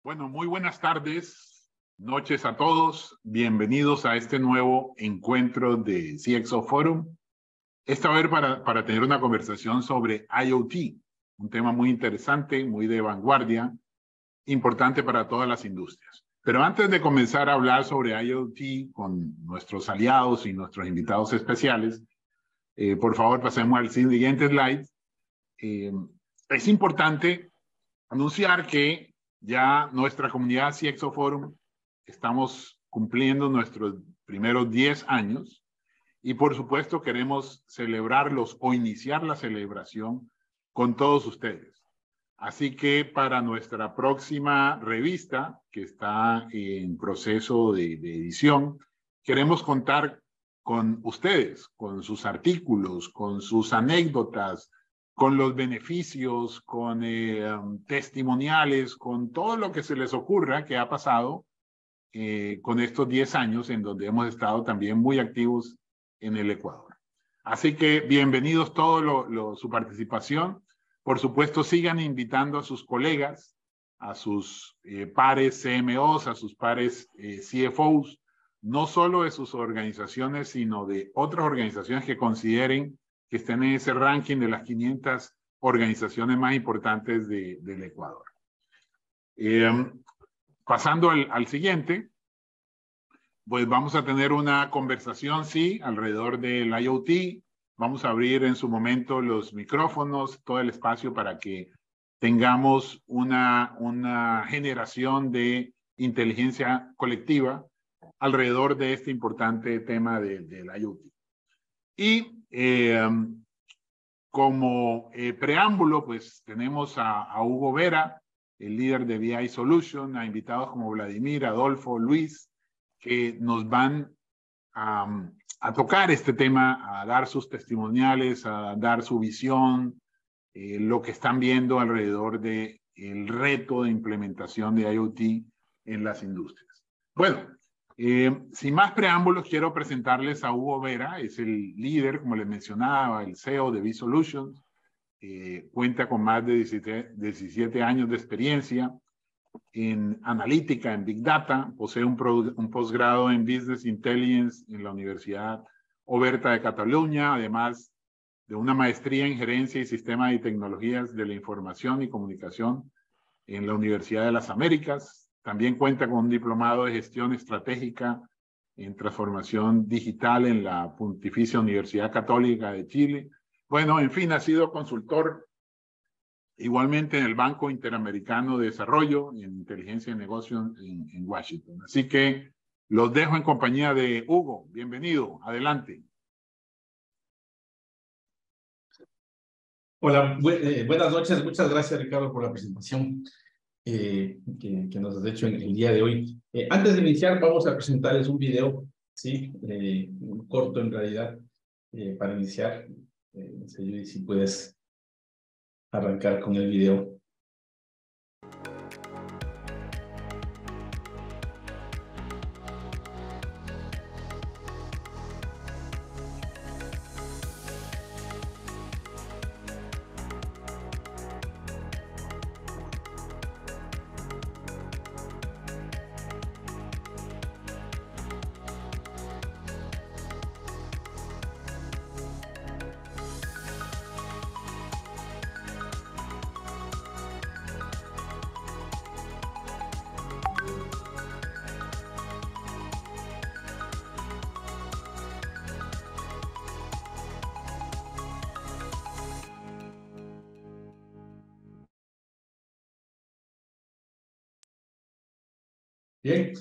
Bueno, muy buenas tardes, noches a todos. Bienvenidos a este nuevo encuentro de CXO Forum. Esta vez para tener una conversación sobre IoT, un tema muy interesante, muy de vanguardia, importante para todas las industrias. Pero antes de comenzar a hablar sobre IoT con nuestros aliados y nuestros invitados especiales, por favor pasemos al siguiente slide. Es importante anunciar que ya nuestra comunidad CXO Forum estamos cumpliendo nuestros primeros 10 años y por supuesto queremos celebrarlos o iniciar la celebración con todos ustedes. Así que para nuestra próxima revista, que está en proceso de edición, queremos contar con ustedes, con sus artículos, con sus anécdotas, con los beneficios, con testimoniales, con todo lo que se les ocurra que ha pasado con estos 10 años en donde hemos estado también muy activos en el Ecuador. Así que bienvenidos todos su participación. Por supuesto, sigan invitando a sus colegas, a sus pares CMOs, a sus pares CFOs, no solo de sus organizaciones, sino de otras organizaciones que consideren que estén en ese ranking de las 500 organizaciones más importantes del Ecuador. Pasando al siguiente, pues vamos a tener una conversación, sí, alrededor del IoT. Vamos a abrir en su momento los micrófonos, todo el espacio para que tengamos una generación de inteligencia colectiva alrededor de este importante tema del IoT. Y como preámbulo, pues tenemos a Hugo Vera, el líder de BI Solution, a invitados como Vladimir, Adolfo, Luis, que nos van a tocar este tema, a dar sus testimoniales, a dar su visión, lo que están viendo alrededor del reto de implementación de IoT en las industrias. Bueno, sin más preámbulos, quiero presentarles a Hugo Vera. Es el líder, como les mencionaba, el CEO de BI Solutions. Cuenta con más de 17 años de experiencia en analítica, en Big Data. Posee un posgrado en Business Intelligence en la Universidad Oberta de Cataluña, además de una maestría en Gerencia y Sistemas y Tecnologías de la Información y Comunicación en la Universidad de las Américas. También cuenta con un diplomado de Gestión Estratégica en Transformación Digital en la Pontificia Universidad Católica de Chile. Bueno, en fin, ha sido consultor igualmente en el Banco Interamericano de Desarrollo y en Inteligencia de Negocios en Washington. Así que los dejo en compañía de Hugo. Bienvenido, adelante. Hola, buenas noches. Muchas gracias, Ricardo, por la presentación que nos has hecho en el día de hoy. Antes de iniciar, vamos a presentarles un video, ¿sí? Corto en realidad, para iniciar. No sé, Judy, si puedes arrancar con el video. Bien,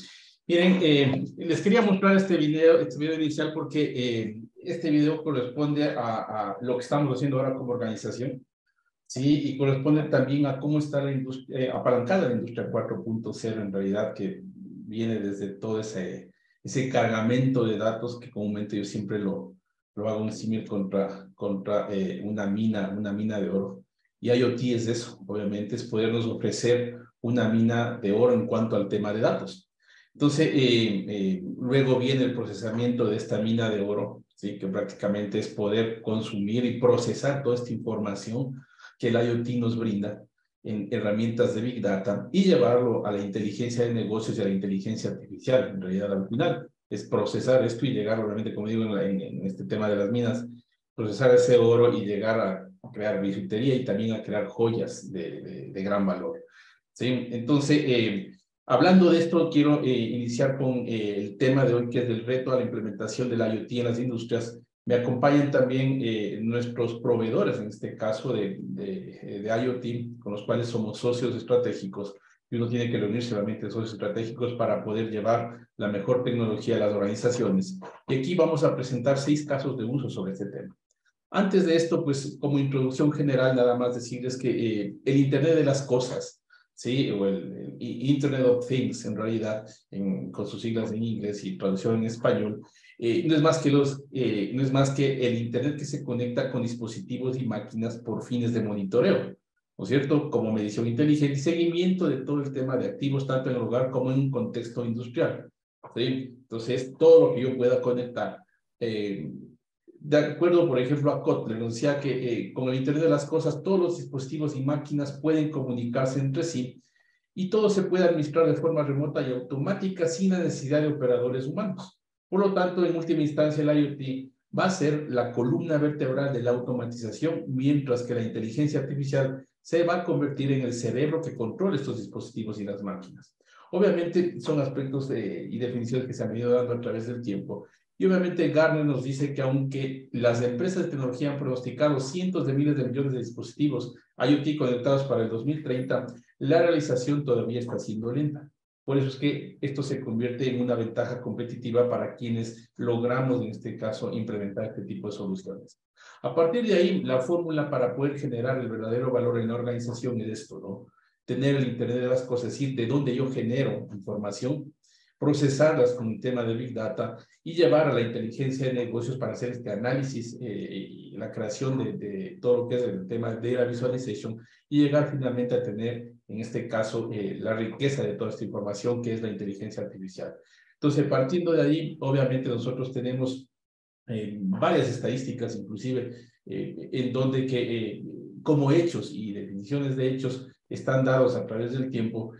miren, les quería mostrar este video inicial porque este video corresponde a lo que estamos haciendo ahora como organización, ¿sí? Y corresponde también a cómo está la industria, apalancada la industria 4.0 en realidad, que viene desde todo ese cargamento de datos que comúnmente yo siempre lo hago un símil contra una mina de oro. Y IoT es eso, obviamente, es podernos ofrecer una mina de oro en cuanto al tema de datos. Entonces, luego viene el procesamiento de esta mina de oro, ¿sí? Que prácticamente es poder consumir y procesar toda esta información que el IoT nos brinda. en herramientas de Big Data y llevarlo a la inteligencia de negocios y a la inteligencia artificial. En realidad, al final, es procesar esto y llegar, obviamente, como digo, en este tema de las minas, procesar ese oro y llegar a crear bisutería y también a crear joyas de gran valor. ¿Sí? Entonces, hablando de esto, quiero iniciar con el tema de hoy, que es el reto a la implementación del IoT en las industrias. Me acompañan también nuestros proveedores, en este caso de IoT, con los cuales somos socios estratégicos, y uno tiene que reunirse solamente socios estratégicos para poder llevar la mejor tecnología a las organizaciones. Y aquí vamos a presentar 6 casos de uso sobre este tema. Antes de esto, pues como introducción general, nada más decirles que el Internet de las Cosas, ¿sí? O el Internet of Things, en realidad, con sus siglas en inglés y traducción en español, no es más que el Internet que se conecta con dispositivos y máquinas por fines de monitoreo, ¿no es cierto? Como medición inteligente y seguimiento de todo el tema de activos, tanto en el hogar como en un contexto industrial, ¿sí? Entonces, todo lo que yo pueda conectar. De acuerdo, por ejemplo, a Kotler, nos decía que con el Internet de las Cosas, todos los dispositivos y máquinas pueden comunicarse entre sí y todo se puede administrar de forma remota y automática sin la necesidad de operadores humanos. Por lo tanto, en última instancia, el IoT va a ser la columna vertebral de la automatización, mientras que la inteligencia artificial se va a convertir en el cerebro que controla estos dispositivos y las máquinas. Obviamente, son aspectos y definiciones que se han ido dando a través del tiempo. Y obviamente Gartner nos dice que aunque las empresas de tecnología han pronosticado cientos de miles de millones de dispositivos IoT conectados para el 2030, la realización todavía está siendo lenta. Por eso es que esto se convierte en una ventaja competitiva para quienes logramos, en este caso, implementar este tipo de soluciones. A partir de ahí, la fórmula para poder generar el verdadero valor en la organización es esto, ¿no? Tener el Internet de las Cosas, es decir, de dónde yo genero información, procesarlas con el tema de Big Data y llevar a la inteligencia de negocios para hacer este análisis y la creación de todo lo que es el tema de la visualization y llegar finalmente a tener, en este caso, la riqueza de toda esta información que es la inteligencia artificial. Entonces, partiendo de ahí, obviamente nosotros tenemos varias estadísticas, inclusive, en donde como hechos y definiciones de hechos están dados a través del tiempo.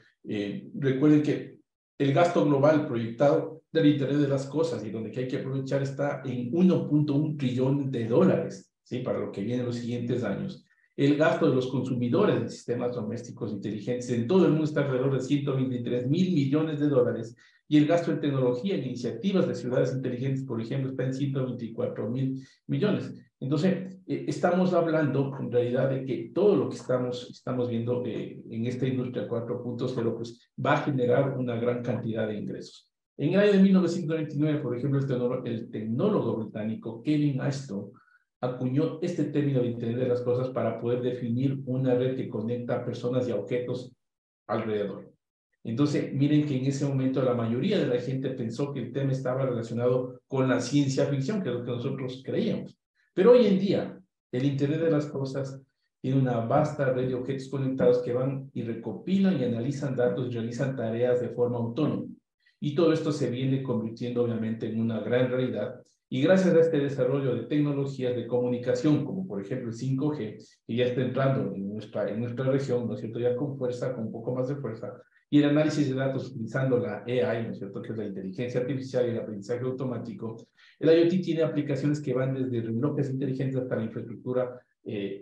Recuerden que el gasto global proyectado del Internet de las Cosas y donde hay que aprovechar está en 1.1 trillón de dólares, ¿sí? Para lo que viene en los siguientes años. El gasto de los consumidores de sistemas domésticos inteligentes en todo el mundo está alrededor de 123 mil millones de dólares y el gasto en tecnología en iniciativas de ciudades inteligentes, por ejemplo, está en 124 mil millones. Entonces, estamos hablando en realidad de que todo lo que estamos viendo en esta industria 4.0 pues, va a generar una gran cantidad de ingresos. En el año de 1929, por ejemplo, el tecnólogo británico Kevin Ashton acuñó este término de Internet de las Cosas para poder definir una red que conecta a personas y a objetos alrededor. Entonces, miren que en ese momento la mayoría de la gente pensó que el tema estaba relacionado con la ciencia ficción, que es lo que nosotros creíamos. Pero hoy en día, el Internet de las Cosas tiene una vasta red de objetos conectados que van y recopilan y analizan datos y realizan tareas de forma autónoma. Y todo esto se viene convirtiendo obviamente en una gran realidad. Y gracias a este desarrollo de tecnologías de comunicación, como por ejemplo el 5G, que ya está entrando en nuestra región, ¿no es cierto?, ya con fuerza, con un poco más de fuerza, y el análisis de datos utilizando la AI, ¿no es cierto?, que es la inteligencia artificial y el aprendizaje automático, el IoT tiene aplicaciones que van desde relojes inteligentes hasta la infraestructura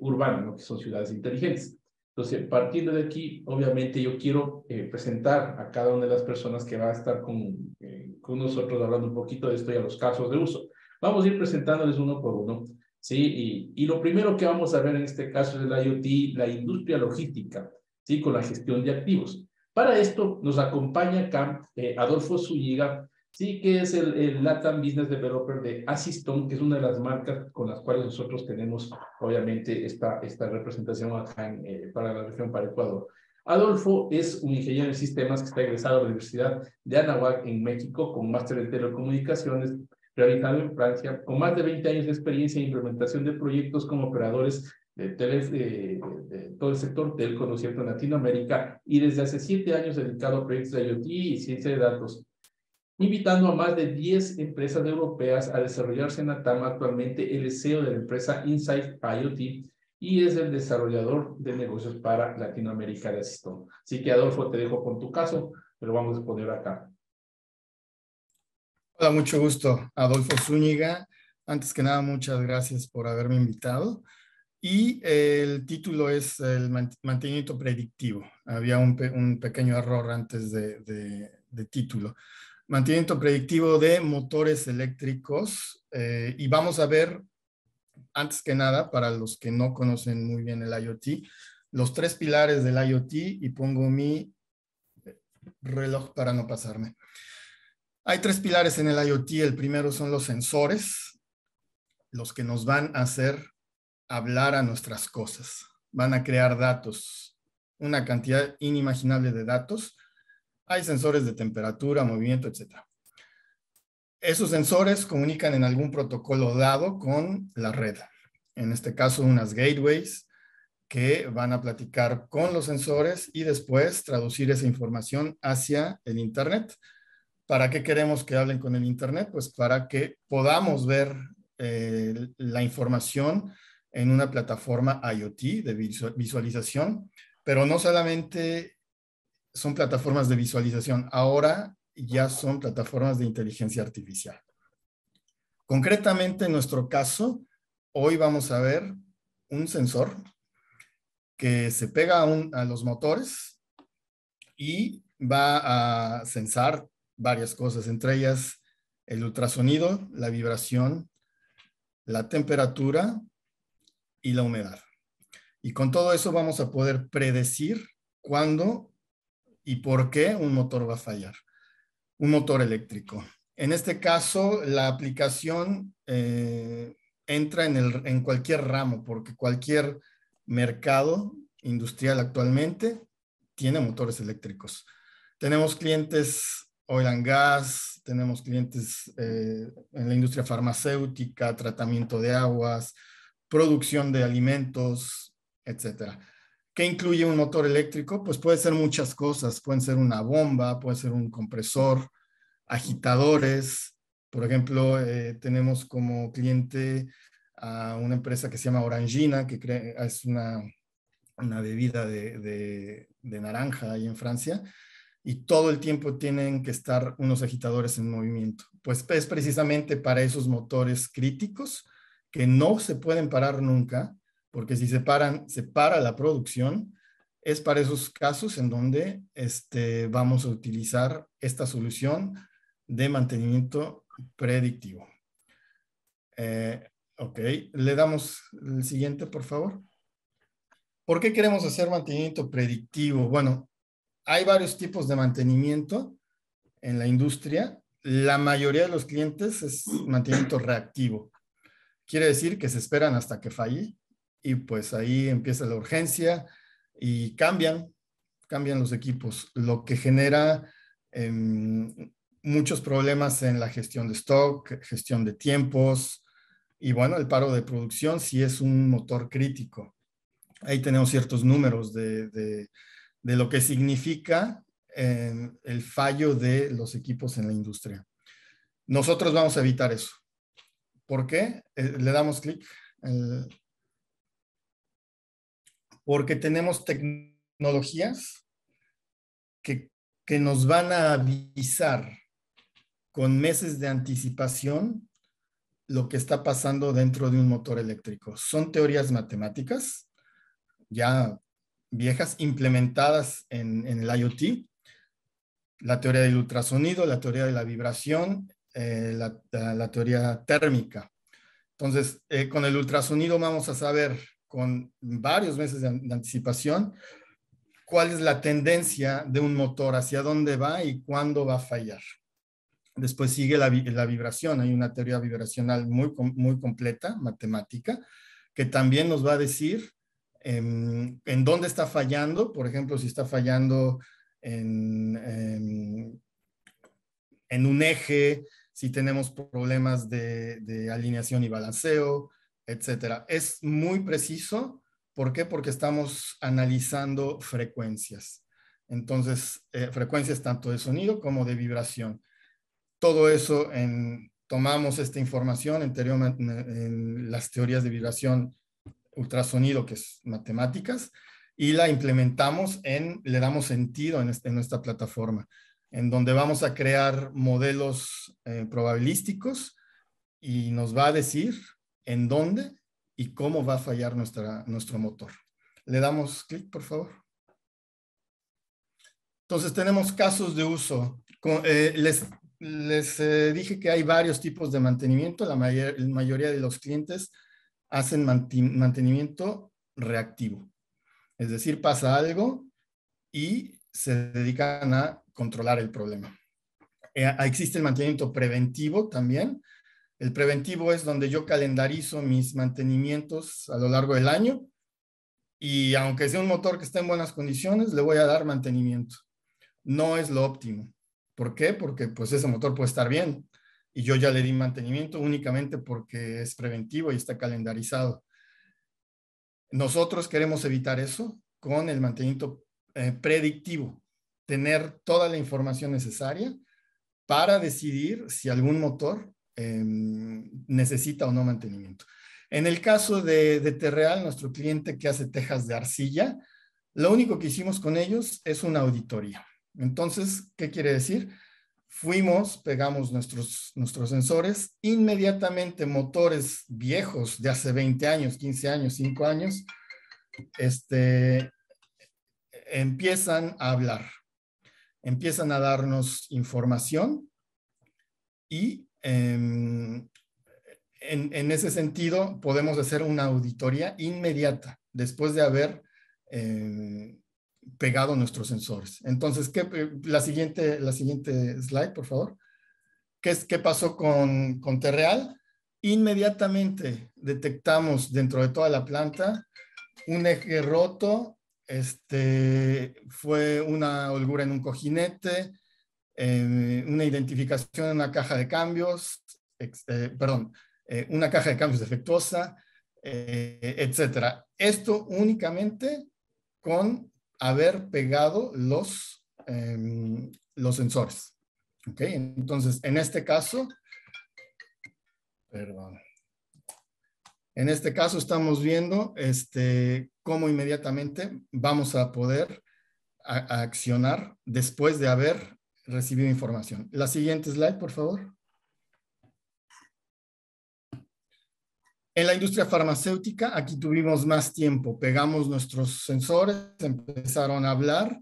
urbana, ¿no?, que son ciudades inteligentes. Entonces, partiendo de aquí, obviamente yo quiero presentar a cada una de las personas que va a estar con nosotros hablando un poquito de esto y a los casos de uso. Vamos a ir presentándoles uno por uno, ¿sí? Y lo primero que vamos a ver en este caso es el IoT, la industria logística, ¿sí?, con la gestión de activos. Para esto nos acompaña acá Adolfo Zúñiga, sí, que es el Latam Business Developer de Asyston, que es una de las marcas con las cuales nosotros tenemos, obviamente, esta representación acá para la región, para Ecuador. Adolfo es un ingeniero en sistemas que está egresado de la Universidad de Anáhuac en México, con máster en telecomunicaciones, realizado en Francia, con más de 20 años de experiencia en implementación de proyectos como operadores de todo el sector telco, ¿no es cierto?, en Latinoamérica, y desde hace 7 años dedicado a proyectos de IoT y ciencia de datos, invitando a más de 10 empresas europeas a desarrollarse en Latam. Actualmente el CEO de la empresa Insight IoT y es el desarrollador de negocios para Latinoamérica de Asistón. Así que, Adolfo, te dejo con tu caso, pero vamos a poner acá. Hola, mucho gusto. Adolfo Zúñiga. Antes que nada, muchas gracias por haberme invitado. Y el título es el mantenimiento predictivo. Había un pequeño error antes de título. Mantenimiento predictivo de motores eléctricos. Y vamos a ver, antes que nada, para los que no conocen muy bien el IoT, los 3 pilares del IoT, y pongo mi reloj para no pasarme. Hay 3 pilares en el IoT. El primero son los sensores, los que nos van a hacer hablar a nuestras cosas. Van a crear datos, una cantidad inimaginable de datos. Hay sensores de temperatura, movimiento, etc. Esos sensores comunican en algún protocolo dado con la red. En este caso, unas gateways que van a platicar con los sensores y después traducir esa información hacia el Internet. ¿Para qué queremos que hablen con el Internet? Pues para que podamos ver la información en una plataforma IoT de visualización, pero no solamente son plataformas de visualización, ahora ya son plataformas de inteligencia artificial. Concretamente, en nuestro caso, hoy vamos a ver un sensor que se pega a los motores y va a sensar varias cosas, entre ellas el ultrasonido, la vibración, la temperatura y la humedad. Y con todo eso vamos a poder predecir cuándo y por qué un motor va a fallar, un motor eléctrico. En este caso, la aplicación entra en cualquier ramo, porque cualquier mercado industrial actualmente tiene motores eléctricos. Tenemos clientes oil and gas, tenemos clientes en la industria farmacéutica, tratamiento de aguas, producción de alimentos, etcétera. ¿Qué incluye un motor eléctrico? Pues puede ser muchas cosas. Pueden ser una bomba, puede ser un compresor, agitadores. Por ejemplo, tenemos como cliente a una empresa que se llama Orangina, que es una bebida de naranja ahí en Francia, y todo el tiempo tienen que estar unos agitadores en movimiento. Pues es precisamente para esos motores críticos que no se pueden parar nunca, porque si se paran, se para la producción. Es para esos casos en donde vamos a utilizar esta solución de mantenimiento predictivo. Ok, le damos el siguiente, por favor. ¿Por qué queremos hacer mantenimiento predictivo? Bueno, hay varios tipos de mantenimiento en la industria. La mayoría de los clientes es mantenimiento reactivo. Quiere decir que se esperan hasta que falle y pues ahí empieza la urgencia y cambian los equipos, lo que genera muchos problemas en la gestión de stock, gestión de tiempos y bueno, el paro de producción si es un motor crítico. Ahí tenemos ciertos números de lo que significa el fallo de los equipos en la industria. Nosotros vamos a evitar eso. ¿Por qué? Le damos clic. Porque tenemos tecnologías que nos van a avisar con meses de anticipación lo que está pasando dentro de un motor eléctrico. Son teorías matemáticas ya viejas, implementadas en el IoT. La teoría del ultrasonido, la teoría de la vibración, la teoría térmica. Entonces, con el ultrasonido vamos a saber con varios meses de anticipación cuál es la tendencia de un motor, hacia dónde va y cuándo va a fallar. Después sigue la vibración. Hay una teoría vibracional muy completa, matemática, que también nos va a decir en dónde está fallando. Por ejemplo, si está fallando en un eje, si tenemos problemas de alineación y balanceo, etcétera. Es muy preciso. ¿Por qué? Porque estamos analizando frecuencias. Entonces, frecuencias tanto de sonido como de vibración. Todo eso, tomamos esta información en las teorías de vibración ultrasonido, que es matemáticas, y la implementamos le damos sentido en nuestra plataforma, en donde vamos a crear modelos probabilísticos y nos va a decir en dónde y cómo va a fallar nuestro motor. Le damos clic, por favor. Entonces tenemos casos de uso. Les dije que hay varios tipos de mantenimiento. La mayoría de los clientes hacen mantenimiento reactivo. Es decir, pasa algo y se dedican a controlar el problema. Existe el mantenimiento preventivo también. El preventivo es donde yo calendarizo mis mantenimientos a lo largo del año y aunque sea un motor que está en buenas condiciones, le voy a dar mantenimiento. No es lo óptimo. ¿Por qué? Porque pues ese motor puede estar bien y yo ya le di mantenimiento únicamente porque es preventivo y está calendarizado. Nosotros queremos evitar eso con el mantenimiento predictivo, tener toda la información necesaria para decidir si algún motor necesita o no mantenimiento. En el caso de Terreal, nuestro cliente que hace tejas de arcilla, lo único que hicimos con ellos es una auditoría. Entonces, ¿qué quiere decir? Fuimos, pegamos nuestros sensores, inmediatamente motores viejos de hace 20 años, 15 años, 5 años, empiezan a hablar, empiezan a darnos información y en ese sentido podemos hacer una auditoría inmediata después de haber pegado nuestros sensores. Entonces, la siguiente slide, por favor. ¿Qué pasó con Terreal? Inmediatamente detectamos dentro de toda la planta un eje roto, fue una holgura en un cojinete, una identificación en una caja de cambios, una caja de cambios defectuosa, etcétera. Esto únicamente con haber pegado los sensores. ¿Ok? Entonces, en este caso, en este caso estamos viendo cómo inmediatamente vamos a poder accionar después de haber recibido información. La siguiente slide, por favor. En la industria farmacéutica, aquí tuvimos más tiempo. Pegamos nuestros sensores, empezaron a hablar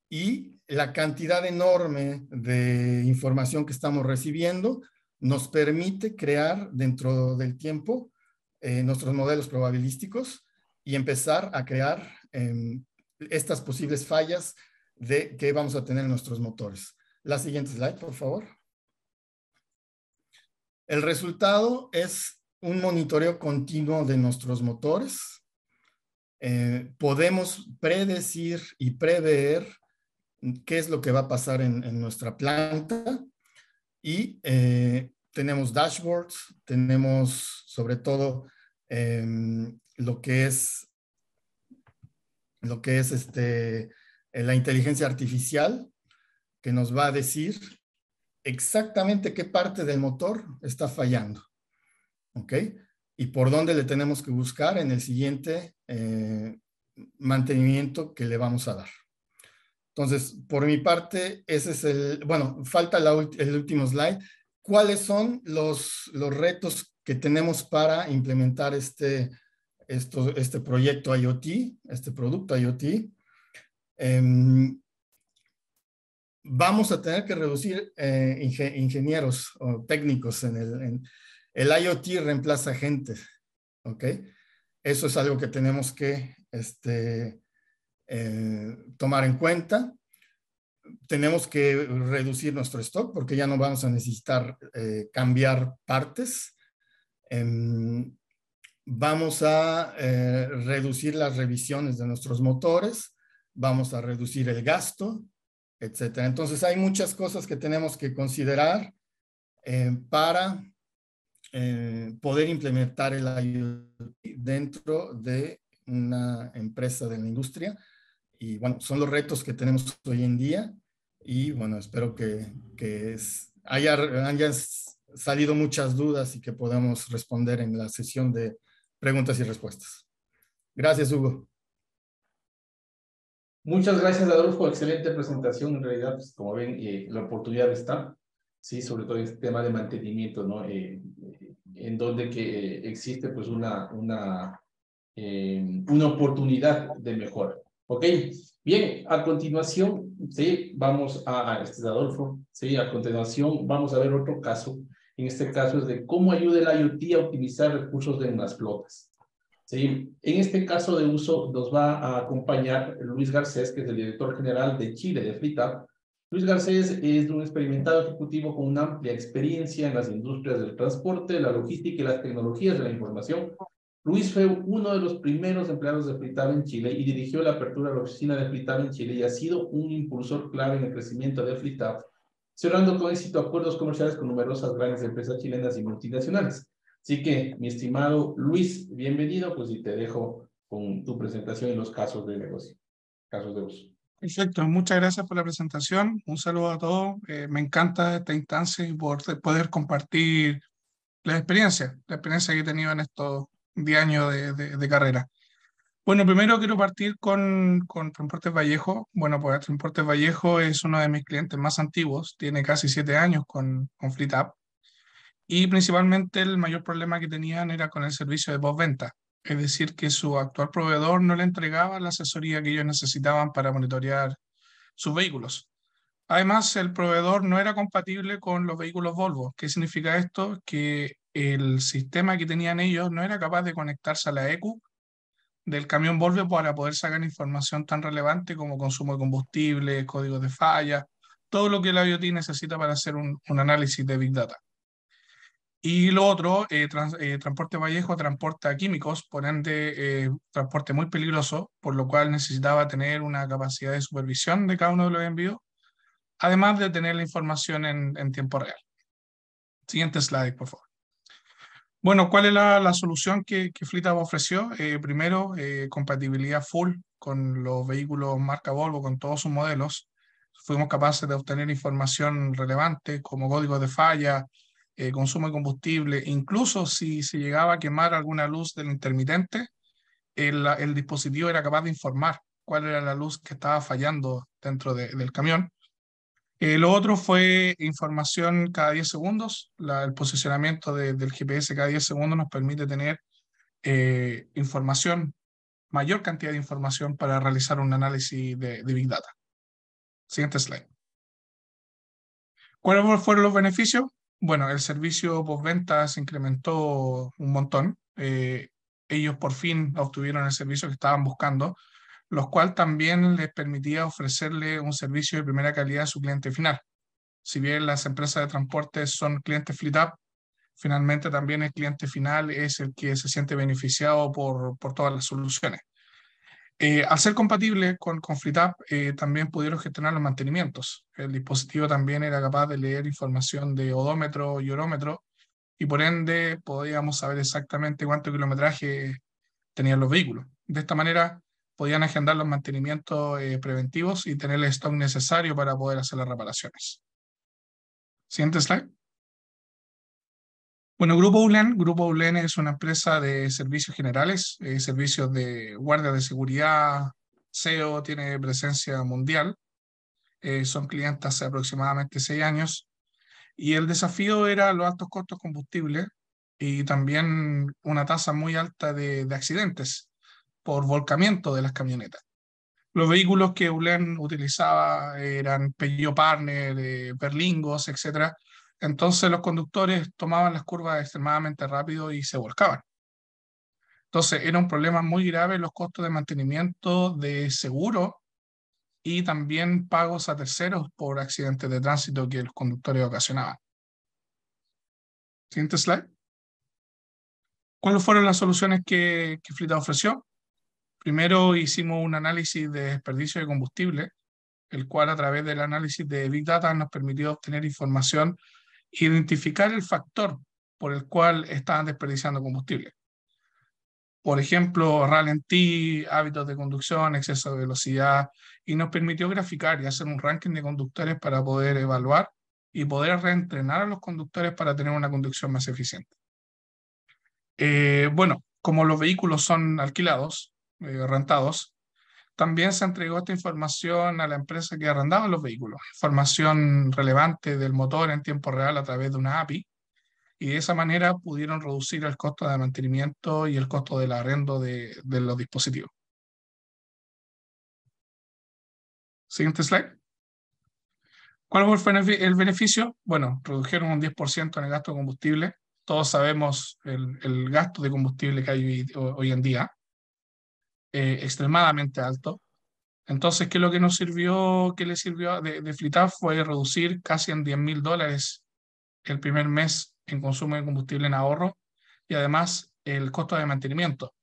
y la cantidad enorme de información que estamos recibiendo nos permite crear dentro del tiempo nuestros modelos probabilísticos y empezar a crear estas posibles fallas que vamos a tener en nuestros motores. La siguiente slide, por favor. El resultado es un monitoreo continuo de nuestros motores. Podemos predecir y prever qué es lo que va a pasar en nuestra planta y tenemos dashboards, tenemos sobre todo lo que es la inteligencia artificial que nos va a decir exactamente qué parte del motor está fallando. ¿Ok? Y por dónde le tenemos que buscar en el siguiente mantenimiento que le vamos a dar. Entonces, por mi parte, ese es falta el último slide. ¿Cuáles son los retos que tenemos para implementar este proyecto IoT, este producto IoT? Vamos a tener que reducir ingenieros o técnicos el IoT reemplaza gente, ¿ok? Eso es algo que tenemos que tomar en cuenta. Tenemos que reducir nuestro stock porque ya no vamos a necesitar cambiar partes. Vamos a reducir las revisiones de nuestros motores. Vamos a reducir el gasto, etcétera. Entonces hay muchas cosas que tenemos que considerar para poder implementar el IoT dentro de una empresa de la industria. Y bueno, son los retos que tenemos hoy en día. Y bueno, espero que hayan salido muchas dudas y que podamos responder en la sesión de preguntas y respuestas. Gracias, Hugo. Muchas gracias, Adolfo. Excelente presentación. En realidad, pues, como ven, la oportunidad está, sí, sobre todo en este tema de mantenimiento, ¿no? En donde que existe pues una oportunidad de mejora. ¿Ok? Bien, a continuación, sí, vamos este es Adolfo, sí, a continuación vamos a ver otro caso. En este caso es de cómo ayuda el IoT a optimizar recursos de las flotas. Sí, en este caso de uso nos va a acompañar Luis Garcés, que es el director general de Chile de FleetUp. Luis Garcés es un experimentado ejecutivo con una amplia experiencia en las industrias del transporte, la logística y las tecnologías de la información. Luis fue uno de los primeros empleados de FleetUp en Chile y dirigió la apertura de la oficina de FleetUp en Chile y ha sido un impulsor clave en el crecimiento de FleetUp, cerrando con éxito acuerdos comerciales con numerosas grandes empresas chilenas y multinacionales. Así que, mi estimado Luis, bienvenido, pues y te dejo con tu presentación y los casos de negocio, casos de uso. Perfecto, muchas gracias por la presentación. Un saludo a todos. Me encanta esta instancia y poder compartir la experiencia que he tenido en estos 10 años de carrera. Bueno, primero quiero partir con Transportes Vallejo. Bueno, pues Transportes Vallejo es uno de mis clientes más antiguos, tiene casi 7 años con FleetUp. Y principalmente el mayor problema que tenían era con el servicio de postventa, es decir, que su actual proveedor no le entregaba la asesoría que ellos necesitaban para monitorear sus vehículos. Además, el proveedor no era compatible con los vehículos Volvo. ¿Qué significa esto? Que el sistema que tenían ellos no era capaz de conectarse a la ECU del camión Volvo para poder sacar información tan relevante como consumo de combustible, códigos de falla, todo lo que el IoT necesita para hacer un análisis de Big Data. Y lo otro, Transporte Vallejo transporta químicos, por ende, transporte muy peligroso, por lo cual necesitaba tener una capacidad de supervisión de cada uno de los envíos, además de tener la información en tiempo real. Siguiente slide, por favor. Bueno, ¿cuál es la solución que FleetUp ofreció? Primero, compatibilidad full con los vehículos marca Volvo, con todos sus modelos. Fuimos capaces de obtener información relevante como códigos de falla, consumo de combustible, incluso si se llegaba a quemar alguna luz del intermitente, el dispositivo era capaz de informar cuál era la luz que estaba fallando dentro del camión. Lo otro fue información cada 10 segundos. El posicionamiento del GPS cada 10 segundos nos permite tener información, mayor cantidad de información para realizar un análisis de Big Data. Siguiente slide. ¿Cuáles fueron los beneficios? Bueno, el servicio postventa se incrementó un montón. Ellos por fin obtuvieron el servicio que estaban buscando, lo cual también les permitía ofrecerle un servicio de primera calidad a su cliente final. Si bien las empresas de transporte son clientes FleetUp, finalmente también el cliente final es el que se siente beneficiado por todas las soluciones. Al ser compatible con FleetUp, también pudieron gestionar los mantenimientos. El dispositivo también era capaz de leer información de odómetro y orómetro, y por ende podíamos saber exactamente cuánto kilometraje tenían los vehículos. De esta manera podían agendar los mantenimientos preventivos y tener el stock necesario para poder hacer las reparaciones. Siguiente slide. Bueno, Grupo ULEN es una empresa de servicios generales, servicios de guardia de seguridad, SEO, tiene presencia mundial, son clientes hace aproximadamente 6 años, y el desafío era los altos costos de combustible y también una tasa muy alta de accidentes por volcamiento de las camionetas. Los vehículos que ULEN utilizaba eran Peugeot Partner, Berlingos, etc. Entonces los conductores tomaban las curvas extremadamente rápido y se volcaban. Entonces era un problema muy grave los costos de mantenimiento de seguro y también pagos a terceros por accidentes de tránsito que los conductores ocasionaban. Siguiente slide. ¿Cuáles fueron las soluciones que FleetUp ofreció? Primero hicimos un análisis de desperdicio de combustible, el cual a través del análisis de Big Data nos permitió obtener información e identificar el factor por el cual estaban desperdiciando combustible. Por ejemplo, ralentí, hábitos de conducción, exceso de velocidad, y nos permitió graficar y hacer un ranking de conductores para poder evaluar y poder reentrenar a los conductores para tener una conducción más eficiente. Bueno, como los vehículos son alquilados, rentados, también se entregó esta información a la empresa que arrendaba los vehículos, información relevante del motor en tiempo real a través de una API, y de esa manera pudieron reducir el costo de mantenimiento y el costo del arrendo de los dispositivos. Siguiente slide. ¿Cuál fue el beneficio? Bueno, redujeron un 10% en el gasto de combustible. Todos sabemos el gasto de combustible que hay hoy en día, extremadamente alto. Entonces, ¿qué es lo que nos sirvió, qué le sirvió de FleetUp? Fue reducir casi en $10,000 el primer mes en consumo de combustible en ahorro y además el costo de mantenimiento.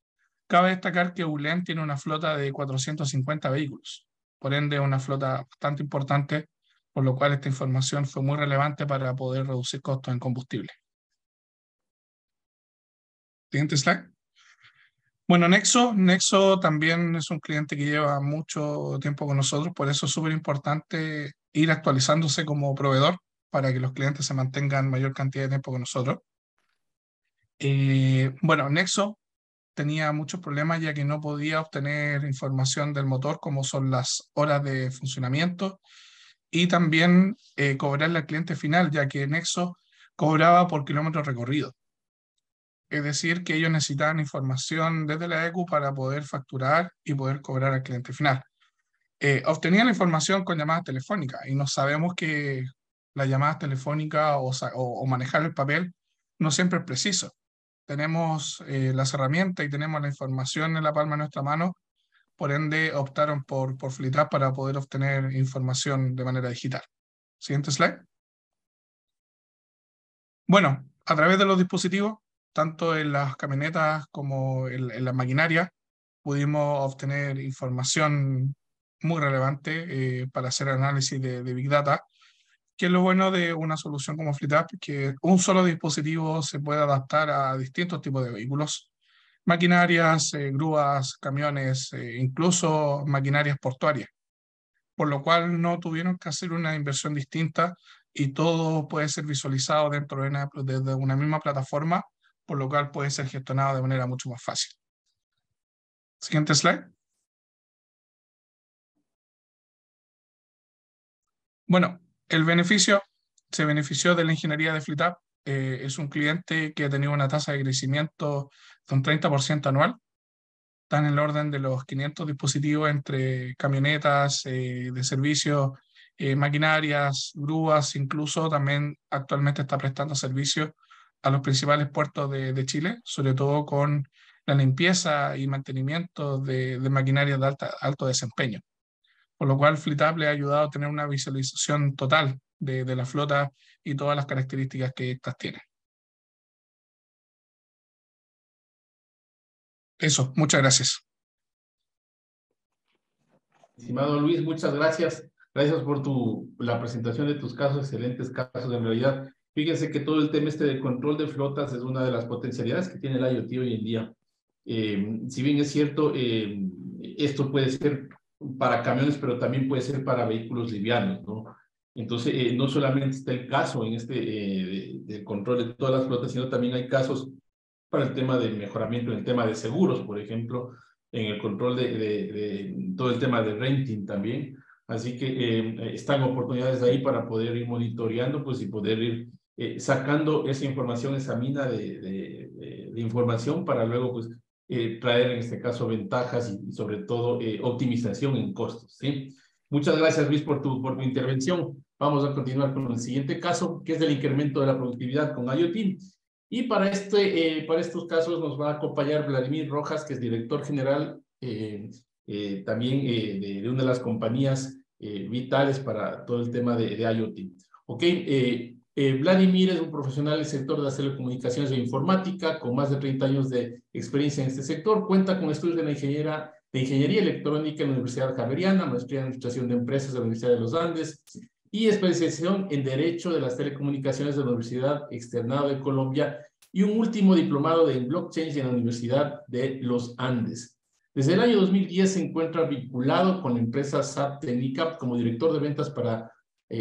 Cabe destacar que ULEN tiene una flota de 450 vehículos, por ende una flota bastante importante, por lo cual esta información fue muy relevante para poder reducir costos en combustible. Siguiente slide. Bueno, Nexo también es un cliente que lleva mucho tiempo con nosotros, por eso es súper importante ir actualizándose como proveedor para que los clientes se mantengan mayor cantidad de tiempo con nosotros. Bueno, Nexo tenía muchos problemas ya que no podía obtener información del motor como son las horas de funcionamiento y también cobrarle al cliente final, ya que Nexo cobraba por kilómetros recorridos. Es decir, que ellos necesitaban información desde la ECU para poder facturar y poder cobrar al cliente final. Obtenían la información con llamadas telefónicas y no sabemos que las llamadas telefónicas o manejar el papel no siempre es preciso. Tenemos las herramientas y tenemos la información en la palma de nuestra mano, por ende optaron por FleetUp para poder obtener información de manera digital. Siguiente slide. Bueno, a través de los dispositivos, tanto en las camionetas como en la maquinaria, pudimos obtener información muy relevante para hacer análisis de Big Data, que es lo bueno de una solución como FleetUp, que un solo dispositivo se puede adaptar a distintos tipos de vehículos, maquinarias, grúas, camiones, incluso maquinarias portuarias, por lo cual no tuvieron que hacer una inversión distinta y todo puede ser visualizado dentro de una misma plataforma, por lo cual puede ser gestionado de manera mucho más fácil. Siguiente slide. Bueno, el beneficio se benefició de la ingeniería de FleetUp. Es un cliente que ha tenido una tasa de crecimiento de un 30% anual. Está en el orden de los 500 dispositivos entre camionetas de servicio, maquinarias, grúas, incluso también actualmente está prestando servicios a los principales puertos de Chile, sobre todo con la limpieza y mantenimiento de maquinarias de alto desempeño. Por lo cual FleetUp le ha ayudado a tener una visualización total de la flota y todas las características que estas tienen. Eso, muchas gracias. Estimado Luis, muchas gracias. Gracias por la presentación de tus casos, excelentes casos en realidad. Fíjense que todo el tema de control de flotas es una de las potencialidades que tiene el IoT hoy en día. Si bien es cierto, esto puede ser para camiones, pero también puede ser para vehículos livianos, ¿no? Entonces, no solamente está el caso en del control de todas las flotas, sino también hay casos para el tema del mejoramiento, en el tema de seguros, por ejemplo, en el control de todo el tema de renting también. Así que están oportunidades ahí para poder ir monitoreando, pues, y poder ir sacando esa información, esa mina de información para luego, pues, traer en este caso ventajas y sobre todo optimización en costos, ¿sí? Muchas gracias, Luis, por tu intervención. Vamos a continuar con el siguiente caso, que es el incremento de la productividad con IoT. Y para estos casos nos va a acompañar Vladimir Rojas, que es director general también de una de las compañías vitales para todo el tema de IoT. Ok, Vladimir es un profesional del sector de las telecomunicaciones e informática, con más de 30 años de experiencia en este sector. Cuenta con estudios de ingeniería electrónica en la Universidad Javeriana, maestría en administración de empresas de la Universidad de los Andes y especialización en Derecho de las Telecomunicaciones de la Universidad Externado de Colombia y un último diplomado en Blockchain en la Universidad de los Andes. Desde el año 2010 se encuentra vinculado con la empresa SAP Technicap como director de ventas para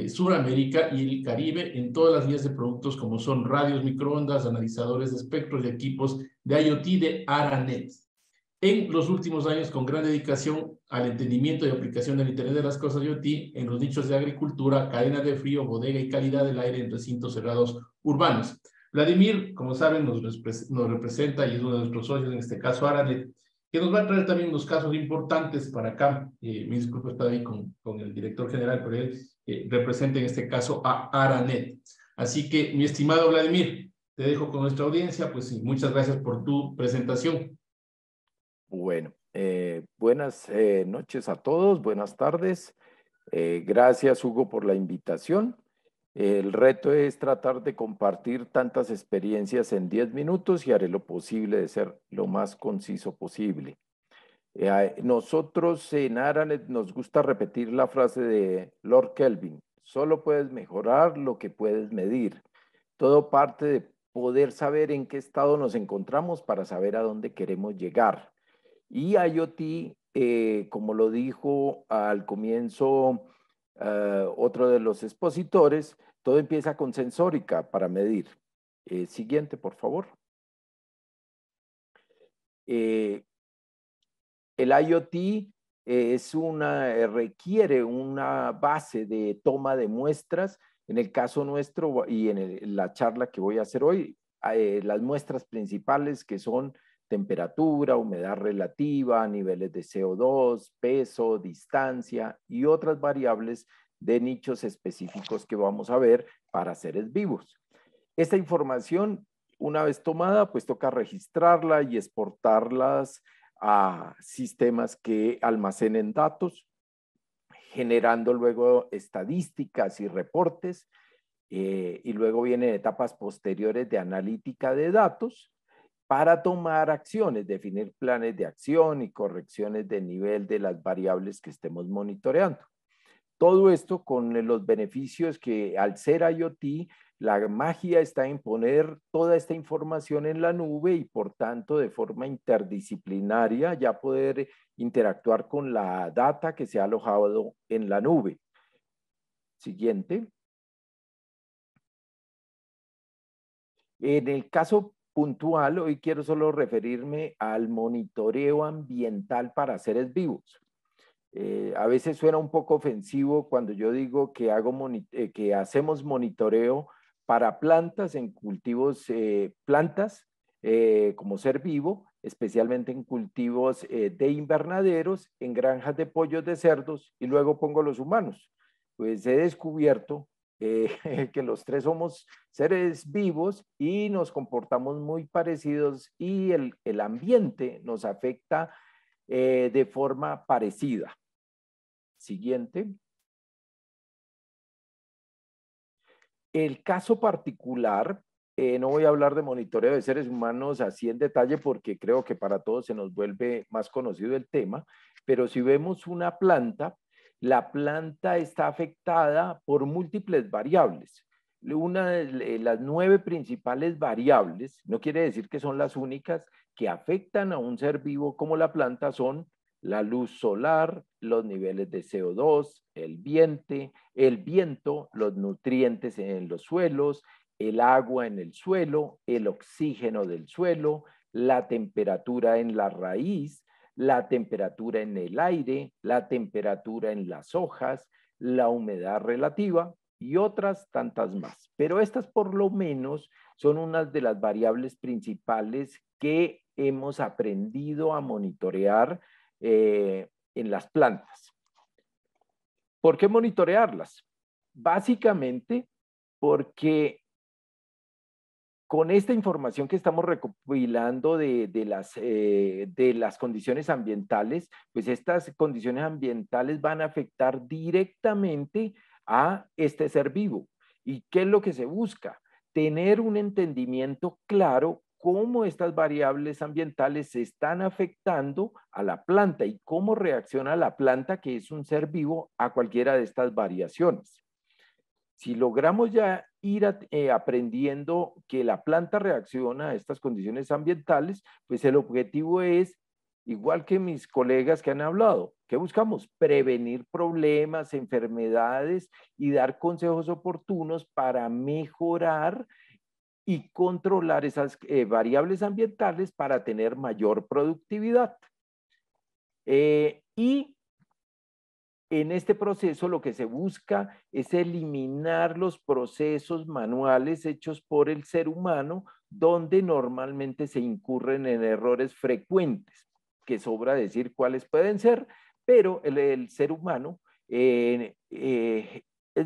Suramérica y el Caribe en todas las líneas de productos como son radios, microondas, analizadores de espectros y equipos de IoT de Aranet. en los últimos años con gran dedicación al entendimiento y aplicación del Internet de las Cosas IoT en los nichos de agricultura, cadena de frío, bodega y calidad del aire en recintos cerrados urbanos. Vladimir, como saben, nos representa y es uno de nuestros socios, en este caso Aranet, que nos va a traer también unos casos importantes para acá. Mi disculpa, está ahí con el director general, pero él representa en este caso a Aranet. Así que, mi estimado Vladimir, te dejo con nuestra audiencia, pues muchas gracias por tu presentación. Bueno, buenas noches a todos, buenas tardes. Gracias, Hugo, por la invitación. El reto es tratar de compartir tantas experiencias en 10 minutos y haré lo posible de ser lo más conciso posible. Nosotros en Aranet nos gusta repetir la frase de Lord Kelvin: solo puedes mejorar lo que puedes medir. Todo parte de poder saber en qué estado nos encontramos para saber a dónde queremos llegar. Y IoT, como lo dijo al comienzo otro de los expositores, todo empieza con sensórica para medir. Siguiente, por favor. El IoT requiere una base de toma de muestras. En el caso nuestro y en la charla que voy a hacer hoy, las muestras principales que son temperatura, humedad relativa, niveles de CO2, peso, distancia y otras variables de nichos específicos que vamos a ver para seres vivos. Esta información, una vez tomada, pues toca registrarla y exportarlas a sistemas que almacenen datos, generando luego estadísticas y reportes, y luego vienen etapas posteriores de analítica de datos para tomar acciones, definir planes de acción y correcciones de nivel de las variables que estemos monitoreando. Todo esto con los beneficios que al ser IoT, la magia está en poner toda esta información en la nube y por tanto de forma interdisciplinaria ya poder interactuar con la data que se ha alojado en la nube. Siguiente. En el caso puntual, hoy quiero solo referirme al monitoreo ambiental para seres vivos. A veces suena un poco ofensivo cuando yo digo que, que hacemos monitoreo para plantas en cultivos, plantas como ser vivo, especialmente en cultivos de invernaderos, en granjas de pollos de cerdos y luego pongo los humanos. Pues he descubierto que los tres somos seres vivos y nos comportamos muy parecidos y el ambiente nos afecta de forma parecida. Siguiente. El caso particular, no voy a hablar de monitoreo de seres humanos así en detalle porque creo que para todos se nos vuelve más conocido el tema, pero si vemos una planta, la planta está afectada por múltiples variables. Una de las 9 principales variables, no quiere decir que son las únicas, que afectan a un ser vivo como la planta son la luz solar, los niveles de CO2, el viento, los nutrientes en los suelos, el agua en el suelo, el oxígeno del suelo, la temperatura en la raíz, la temperatura en el aire, la temperatura en las hojas, la humedad relativa y otras tantas más. Pero estas por lo menos son unas de las variables principales que hemos aprendido a monitorear en las plantas. ¿Por qué monitorearlas? Básicamente porque con esta información que estamos recopilando de las condiciones ambientales, pues estas condiciones ambientales van a afectar directamente a este ser vivo. ¿Y qué es lo que se busca? Tener un entendimiento claro cómo estas variables ambientales se están afectando a la planta y cómo reacciona la planta, que es un ser vivo, a cualquiera de estas variaciones. Si logramos ya ir aprendiendo que la planta reacciona a estas condiciones ambientales, pues el objetivo es, igual que mis colegas que han hablado, ¿qué buscamos? Prevenir problemas, enfermedades y dar consejos oportunos para mejorar y controlar esas variables ambientales para tener mayor productividad. Y en este proceso lo que se busca es eliminar los procesos manuales hechos por el ser humano, donde normalmente se incurren en errores frecuentes, que sobra decir cuáles pueden ser, pero el ser humano es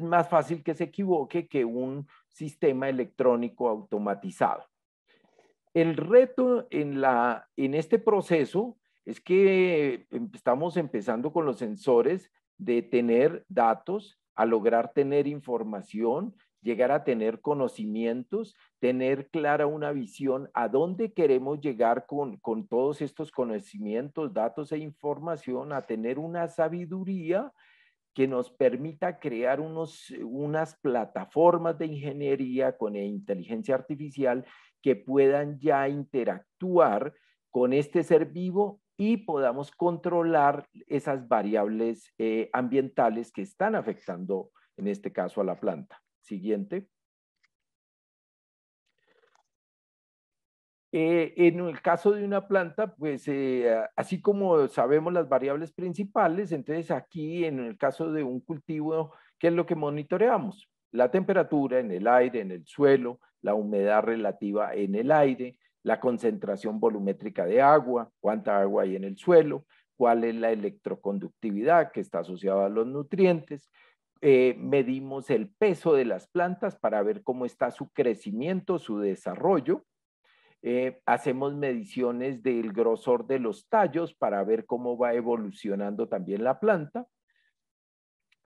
más fácil que se equivoque que un sistema electrónico automatizado. El reto en este proceso es que estamos empezando con los sensores de tener datos, a lograr tener información, llegar a tener conocimientos, tener clara una visión a dónde queremos llegar con todos estos conocimientos, datos e información, a tener una sabiduría que nos permita crear unas plataformas de ingeniería con inteligencia artificial que puedan ya interactuar con este ser vivo y podamos controlar esas variables ambientales que están afectando, en este caso, a la planta. Siguiente. En el caso de una planta, pues así como sabemos las variables principales, entonces aquí en el caso de un cultivo, ¿qué es lo que monitoreamos? La temperatura en el aire, en el suelo, la humedad relativa en el aire, la concentración volumétrica de agua, cuánta agua hay en el suelo, cuál es la electroconductividad que está asociada a los nutrientes. Medimos el peso de las plantas para ver cómo está su crecimiento, su desarrollo. Hacemos mediciones del grosor de los tallos para ver cómo va evolucionando también la planta.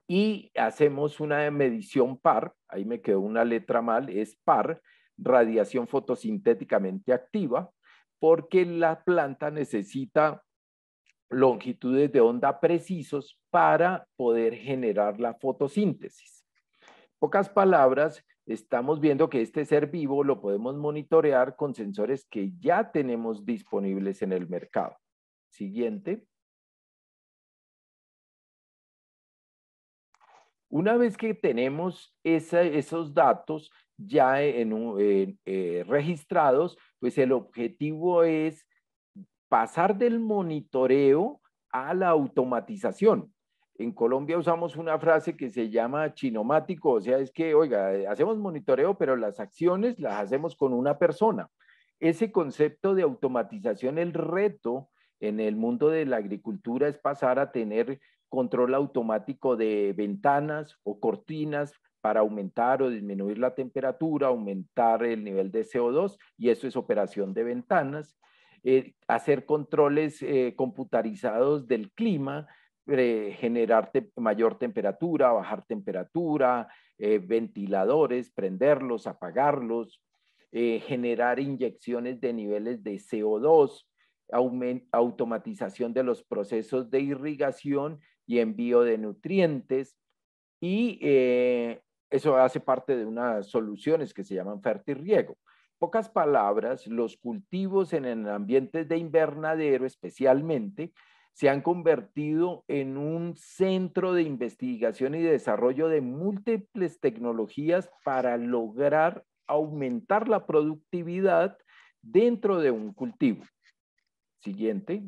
Y hacemos una medición PAR, ahí me quedó una letra mal, es PAR, radiación fotosintéticamente activa, porque la planta necesita longitudes de onda precisos para poder generar la fotosíntesis. En pocas palabras, estamos viendo que este ser vivo lo podemos monitorear con sensores que ya tenemos disponibles en el mercado. Siguiente. Una vez que tenemos esos datos ya registrados, pues el objetivo es pasar del monitoreo a la automatización. En Colombia usamos una frase que se llama chinomático, o sea, es que, oiga, hacemos monitoreo, pero las acciones las hacemos con una persona. Ese concepto de automatización, el reto en el mundo de la agricultura es pasar a tener control automático de ventanas o cortinas para aumentar o disminuir la temperatura, aumentar el nivel de CO2, y eso es operación de ventanas. Hacer controles computarizados del clima, generar mayor temperatura, bajar temperatura, ventiladores, prenderlos, apagarlos, generar inyecciones de niveles de CO2, automatización de los procesos de irrigación y envío de nutrientes, y eso hace parte de unas soluciones que se llaman fertirriego. En pocas palabras, los cultivos en el ambiente de invernadero especialmente se han convertido en un centro de investigación y desarrollo de múltiples tecnologías para lograr aumentar la productividad dentro de un cultivo. Siguiente.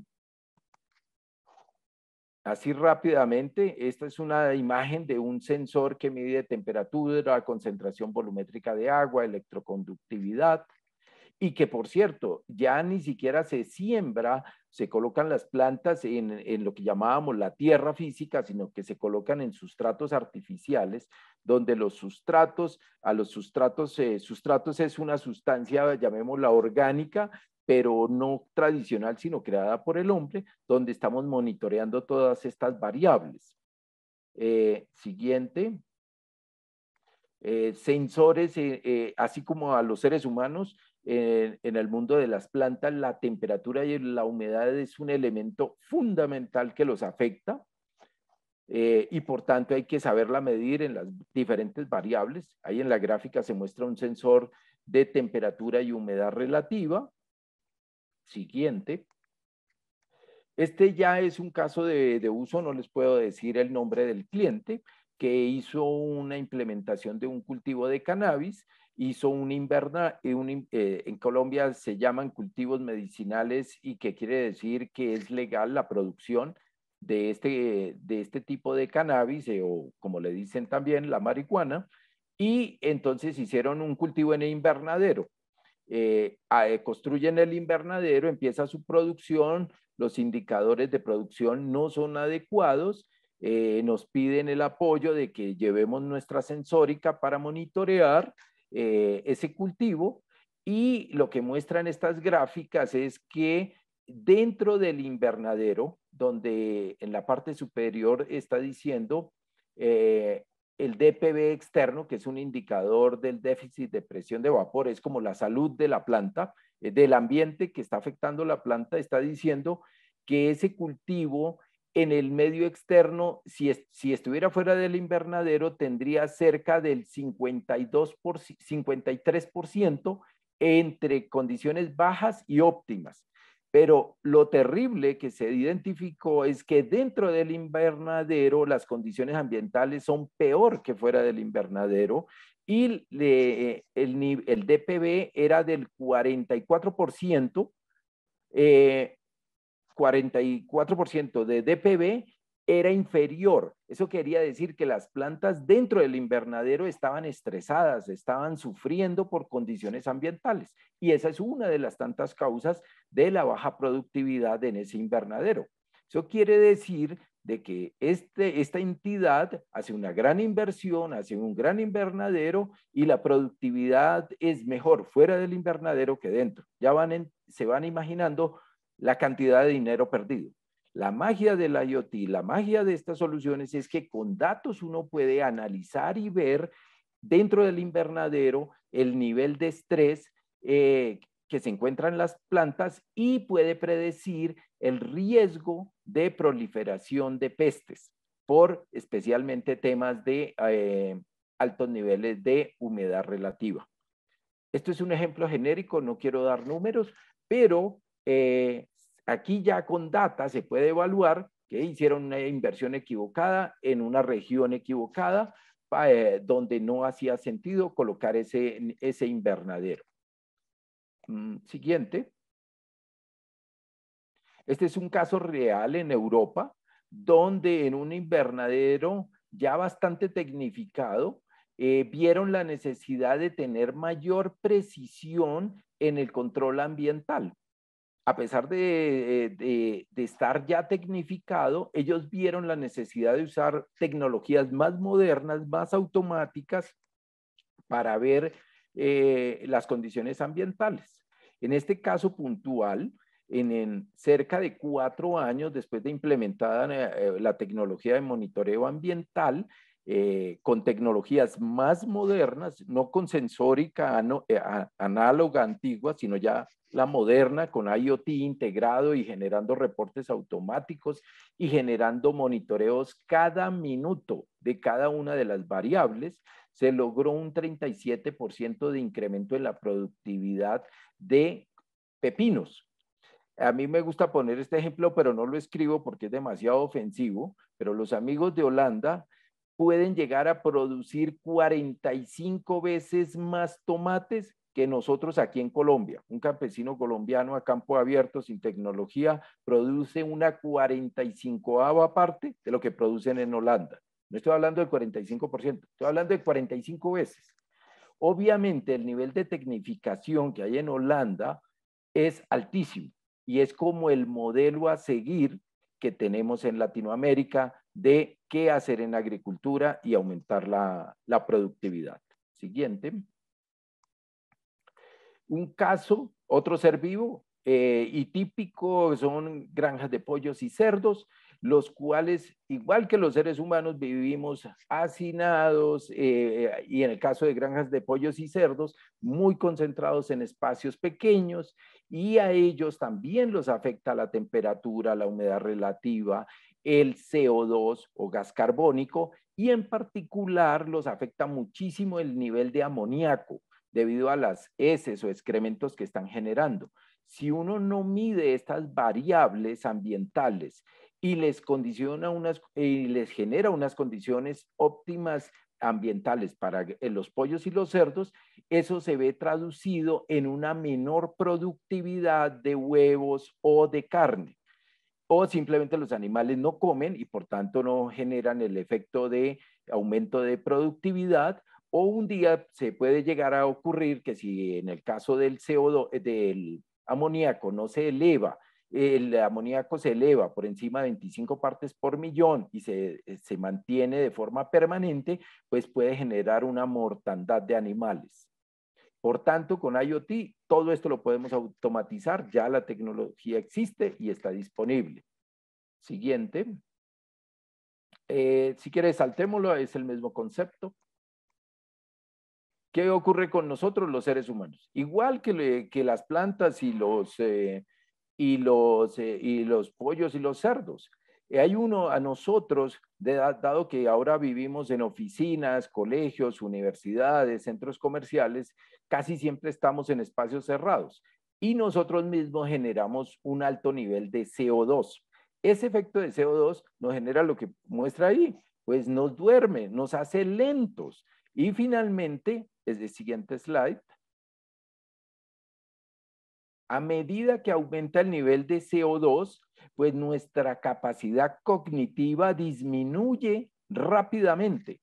Así rápidamente, esta es una imagen de un sensor que mide temperatura, concentración volumétrica de agua, electroconductividad, y que, por cierto, ya ni siquiera se siembra, se colocan las plantas en lo que llamábamos la tierra física, sino que se colocan en sustratos artificiales, donde los sustratos, sustratos es una sustancia, llamémosla orgánica, pero no tradicional, sino creada por el hombre, donde estamos monitoreando todas estas variables. Siguiente. Sensores, así como a los seres humanos, en el mundo de las plantas, la temperatura y la humedad es un elemento fundamental que los afecta, y por tanto hay que saberla medir en las diferentes variables. Ahí en la gráfica se muestra un sensor de temperatura y humedad relativa. Siguiente. Este ya es un caso de uso, no les puedo decir el nombre del cliente, que hizo una implementación de un cultivo de cannabis, hizo en Colombia se llaman cultivos medicinales y que quiere decir que es legal la producción de este tipo de cannabis, o como le dicen también, la marihuana, y entonces hicieron un cultivo en el invernadero. Construyen el invernadero, empieza su producción, los indicadores de producción no son adecuados, nos piden el apoyo de que llevemos nuestra sensórica para monitorear ese cultivo, y lo que muestran estas gráficas es que dentro del invernadero, donde en la parte superior está diciendo el DPB externo, que es un indicador del déficit de presión de vapor, es como la salud de la planta, del ambiente que está afectando la planta, está diciendo que ese cultivo en el medio externo, si estuviera fuera del invernadero, tendría cerca del 53% entre condiciones bajas y óptimas. Pero lo terrible que se identificó es que dentro del invernadero las condiciones ambientales son peor que fuera del invernadero, y el DPB era del 44%, 44% de DPB era inferior. Eso quería decir que las plantas dentro del invernadero estaban estresadas, estaban sufriendo por condiciones ambientales. Y esa es una de las tantas causas de la baja productividad en ese invernadero. Eso quiere decir de que esta entidad hace una gran inversión, hace un gran invernadero, y la productividad es mejor fuera del invernadero que dentro. Ya se van imaginando la cantidad de dinero perdido. La magia del IoT, la magia de estas soluciones es que con datos uno puede analizar y ver dentro del invernadero el nivel de estrés que se encuentra en las plantas, y puede predecir el riesgo de proliferación de pestes por especialmente temas de altos niveles de humedad relativa. Esto es un ejemplo genérico, no quiero dar números, pero aquí ya con data se puede evaluar que hicieron una inversión equivocada en una región equivocada, donde no hacía sentido colocar ese invernadero. Siguiente. Este es un caso real en Europa, donde en un invernadero ya bastante tecnificado, vieron la necesidad de tener mayor precisión en el control ambiental. A pesar de estar ya tecnificado, ellos vieron la necesidad de usar tecnologías más modernas, más automáticas, para ver las condiciones ambientales. En este caso puntual, en cerca de 4 años después de implementada la tecnología de monitoreo ambiental, con tecnologías más modernas, no con sensórica análoga antigua, sino ya la moderna con IoT integrado y generando reportes automáticos y generando monitoreos cada minuto de cada una de las variables, se logró un 37% de incremento en la productividad de pepinos. A mí me gusta poner este ejemplo, pero no lo escribo porque es demasiado ofensivo, pero los amigos de Holanda pueden llegar a producir 45 veces más tomates que nosotros aquí en Colombia. Un campesino colombiano a campo abierto sin tecnología produce una 45ª parte de lo que producen en Holanda. No estoy hablando del 45%, estoy hablando de 45 veces. Obviamente el nivel de tecnificación que hay en Holanda es altísimo, y es como el modelo a seguir que tenemos en Latinoamérica de qué hacer en agricultura y aumentar la productividad. Siguiente. Un caso, otro ser vivo y típico, son granjas de pollos y cerdos, los cuales, igual que los seres humanos, vivimos hacinados, y en el caso de granjas de pollos y cerdos, muy concentrados en espacios pequeños, y a ellos también los afecta la temperatura, la humedad relativa, el CO2 o gas carbónico, y en particular los afecta muchísimo el nivel de amoníaco debido a las heces o excrementos que están generando. Si uno no mide estas variables ambientales y les genera unas condiciones óptimas ambientales para los pollos y los cerdos, eso se ve traducido en una menor productividad de huevos o de carne. O simplemente los animales no comen y por tanto no generan el efecto de aumento de productividad. O un día se puede llegar a ocurrir que si en el caso del CO2, del amoníaco no se eleva, el amoníaco se eleva por encima de 25 partes por millón y se mantiene de forma permanente, pues puede generar una mortandad de animales. Por tanto, con IoT, todo esto lo podemos automatizar, ya la tecnología existe y está disponible. Siguiente. Si quieres, saltémoslo, es el mismo concepto. ¿Qué ocurre con nosotros, los seres humanos? Igual que las plantas y los pollos y los cerdos. Hay uno a nosotros, dado que ahora vivimos en oficinas, colegios, universidades, centros comerciales, casi siempre estamos en espacios cerrados y nosotros mismos generamos un alto nivel de CO2. Ese efecto de CO2 nos genera lo que muestra ahí, pues nos duerme, nos hace lentos y finalmente, es el siguiente slide, a medida que aumenta el nivel de CO2, pues nuestra capacidad cognitiva disminuye rápidamente.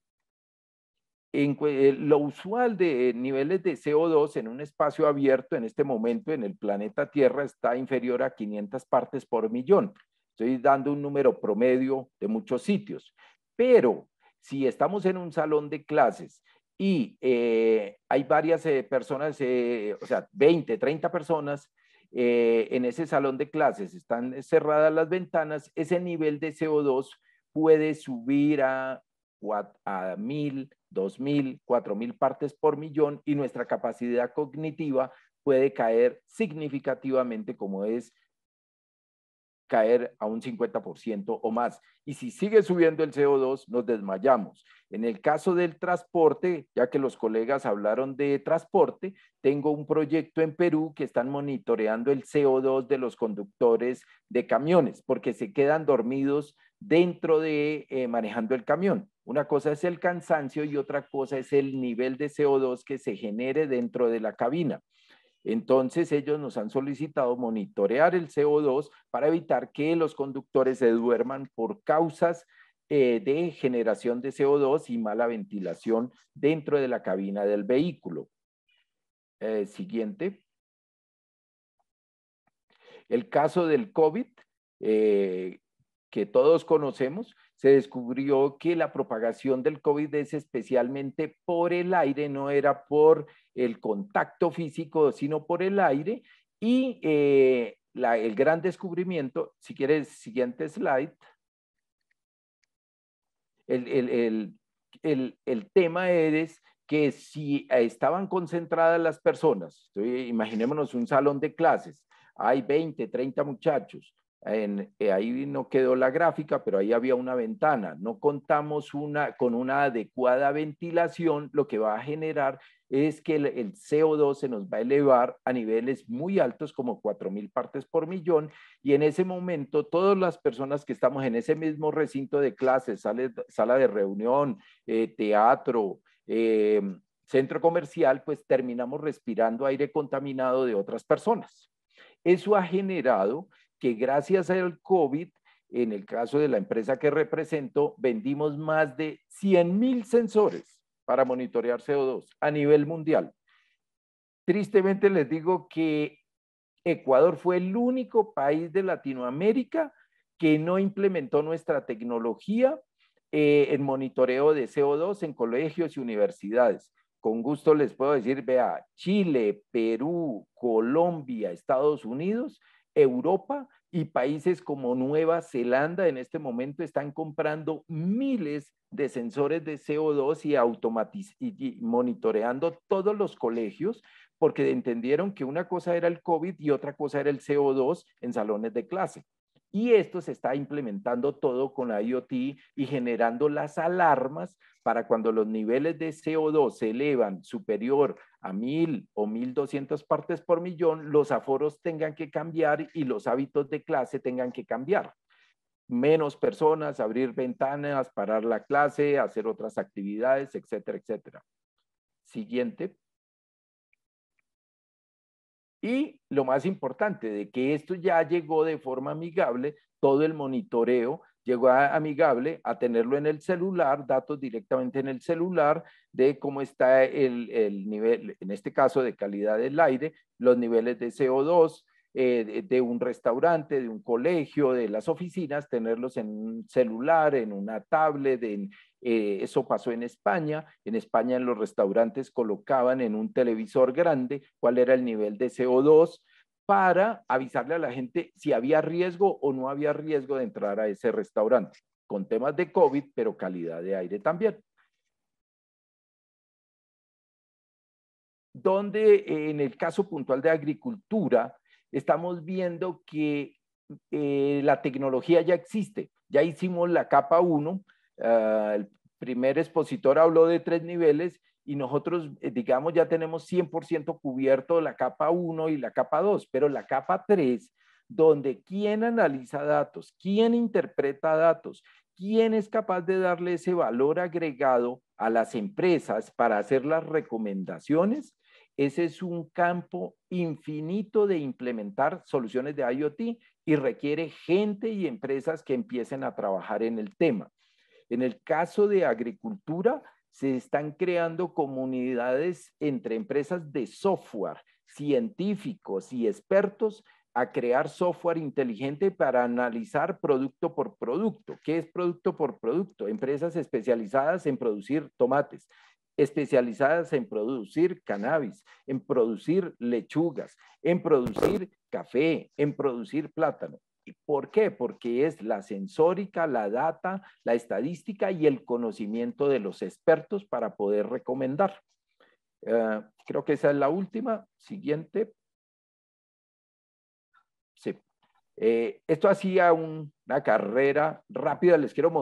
Lo usual de niveles de CO2 en un espacio abierto en este momento en el planeta Tierra está inferior a 500 partes por millón. Estoy dando un número promedio de muchos sitios. Pero si estamos en un salón de clases y hay varias personas, o sea, 20, 30 personas en ese salón de clases, están cerradas las ventanas, ese nivel de CO2 puede subir a 1000, 2000, 4000 partes por millón y nuestra capacidad cognitiva puede caer significativamente, como es caer a un 50% o más. Y si sigue subiendo el CO2, nos desmayamos. En el caso del transporte, ya que los colegas hablaron de transporte, tengo un proyecto en Perú que están monitoreando el CO2 de los conductores de camiones, porque se quedan dormidos dentro de manejando el camión. Una cosa es el cansancio y otra cosa es el nivel de CO2 que se genere dentro de la cabina. Entonces ellos nos han solicitado monitorear el CO2 para evitar que los conductores se duerman por causas de generación de CO2 y mala ventilación dentro de la cabina del vehículo. Siguiente. El caso del COVID, que todos conocemos, se descubrió que la propagación del COVID es especialmente por el aire, no era por el contacto físico, sino por el aire. Y el gran descubrimiento, si quieres, siguiente slide. El tema es que si estaban concentradas las personas, imaginémonos un salón de clases, hay 20, 30 muchachos, ahí no quedó la gráfica, pero ahí había una ventana. No contamos con una adecuada ventilación, lo que va a generar es que el CO2 se nos va a elevar a niveles muy altos, como 4000 partes por millón, y en ese momento todas las personas que estamos en ese mismo recinto de clases, sala de reunión, teatro, centro comercial, pues terminamos respirando aire contaminado de otras personas. Eso ha generado que gracias al COVID, en el caso de la empresa que represento, vendimos más de 100,000 sensores para monitorear CO2 a nivel mundial. Tristemente les digo que Ecuador fue el único país de Latinoamérica que no implementó nuestra tecnología en monitoreo de CO2 en colegios y universidades. Con gusto les puedo decir, vea, Chile, Perú, Colombia, Estados Unidos, Europa y países como Nueva Zelanda en este momento están comprando miles de sensores de CO2 y monitoreando todos los colegios porque entendieron que una cosa era el COVID y otra cosa era el CO2 en salones de clase. Y esto se está implementando todo con la IoT y generando las alarmas para cuando los niveles de CO2 se elevan superior a 1000 o 1200 partes por millón, los aforos tengan que cambiar y los hábitos de clase tengan que cambiar. menos personas, abrir ventanas, parar la clase, hacer otras actividades, etcétera, etcétera. Siguiente. Y lo más importante, de que esto ya llegó de forma amigable, todo el monitoreo llegó amigable a tenerlo en el celular, datos directamente en el celular de cómo está el nivel, en este caso de calidad del aire, los niveles de CO2, de un restaurante, de un colegio, de las oficinas, tenerlos en un celular, en una tablet, eso pasó en España. En España en los restaurantes colocaban en un televisor grande cuál era el nivel de CO2 para avisarle a la gente si había riesgo o no había riesgo de entrar a ese restaurante, con temas de COVID, pero calidad de aire también. Donde en el caso puntual de agricultura, estamos viendo que la tecnología ya existe. Ya hicimos la capa 1, el primer expositor habló de 3 niveles y nosotros, digamos, ya tenemos 100% cubierto la capa 1 y la capa 2, pero la capa 3, donde quién analiza datos, quién interpreta datos, quién es capaz de darle ese valor agregado a las empresas para hacer las recomendaciones, ese es un campo infinito de implementar soluciones de IoT y requiere gente y empresas que empiecen a trabajar en el tema. En el caso de agricultura, se están creando comunidades entre empresas de software, científicos y expertos a crear software inteligente para analizar producto por producto. ¿Qué es producto por producto? Empresas especializadas en producir tomates, especializadas en producir cannabis, en producir lechugas, en producir café, en producir plátano. ¿Por qué? Porque es la sensórica, la data, la estadística y el conocimiento de los expertos para poder recomendar. Creo que esa es la última. Siguiente. Sí. Esto hacía una carrera rápida, les quiero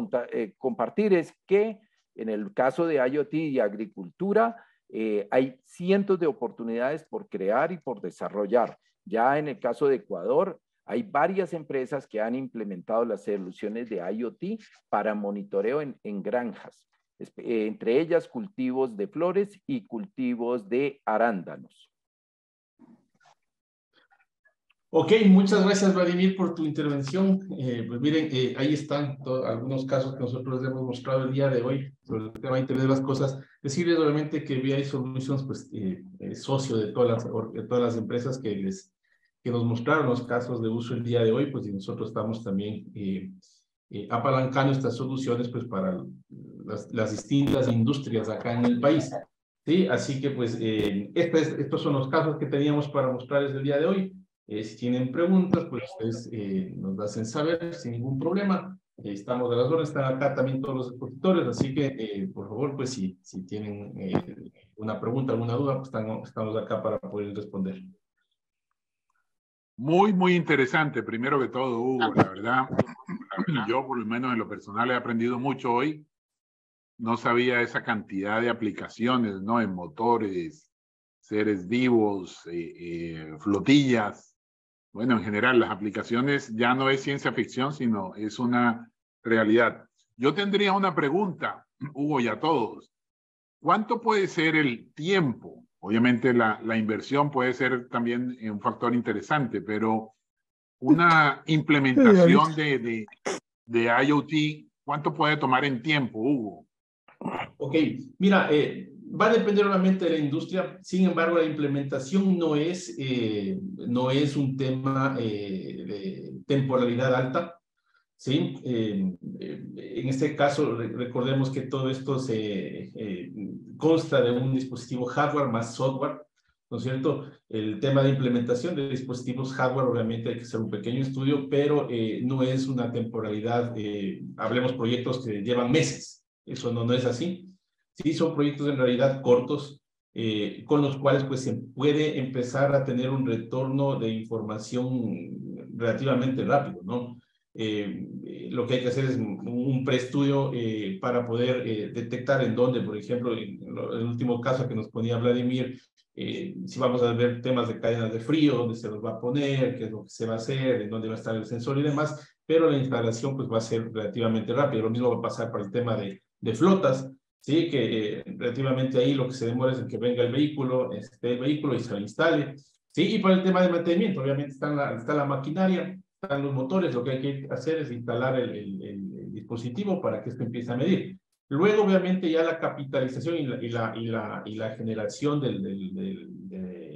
compartir, es que en el caso de IoT y agricultura hay cientos de oportunidades por crear y por desarrollar. Ya en el caso de Ecuador, hay varias empresas que han implementado las soluciones de IoT para monitoreo en granjas, entre ellas cultivos de flores y cultivos de arándanos. Ok, muchas gracias, Vladimir, por tu intervención. Pues miren, ahí están algunos casos que nosotros les hemos mostrado el día de hoy sobre el tema de Internet de las Cosas. Decirles obviamente que VI Solutions pues, es socio de todas las empresas que nos mostraron los casos de uso el día de hoy, pues y nosotros estamos también apalancando estas soluciones pues para las distintas industrias acá en el país. ¿Sí? Así que pues estos son los casos que teníamos para mostrarles el día de hoy. Si tienen preguntas, pues ustedes nos hacen saber sin ningún problema. Estamos a las órdenes, están acá también todos los expositores, así que por favor, pues si tienen una pregunta, alguna duda, pues estamos acá para poder responder. Muy, muy interesante, primero que todo, Hugo, la verdad, yo por lo menos en lo personal he aprendido mucho hoy. No sabía esa cantidad de aplicaciones, ¿no? En motores, seres vivos, flotillas. Bueno, en general, las aplicaciones ya no es ciencia ficción, sino es una realidad. Yo tendría una pregunta, Hugo, y a todos. ¿Cuánto puede ser el tiempo? Obviamente la inversión puede ser también un factor interesante, pero una implementación de IoT, ¿cuánto puede tomar en tiempo, Hugo? Ok, mira, va a depender obviamente de la industria, sin embargo la implementación no es un tema de temporalidad alta, ¿sí? En este caso recordemos que todo esto consta de un dispositivo hardware más software, ¿no es cierto? El tema de implementación de dispositivos hardware obviamente hay que hacer un pequeño estudio, pero no es una temporalidad, hablemos proyectos que llevan meses, eso no es así. Sí, son proyectos en realidad cortos, con los cuales pues se puede empezar a tener un retorno de información relativamente rápido, ¿no? Lo que hay que hacer es un preestudio para poder detectar en dónde, por ejemplo, en el último caso que nos ponía Vladimir, si vamos a ver temas de cadenas de frío, dónde se los va a poner, qué es lo que se va a hacer, en dónde va a estar el sensor y demás, pero la instalación pues va a ser relativamente rápida. Lo mismo va a pasar para el tema de flotas, ¿sí? Que relativamente ahí lo que se demora es en que venga el vehículo, esté el vehículo y se lo instale, ¿sí? Y para el tema de mantenimiento, obviamente está la maquinaria, están los motores, lo que hay que hacer es instalar el dispositivo para que esto empiece a medir. Luego, obviamente, ya la capitalización y la generación de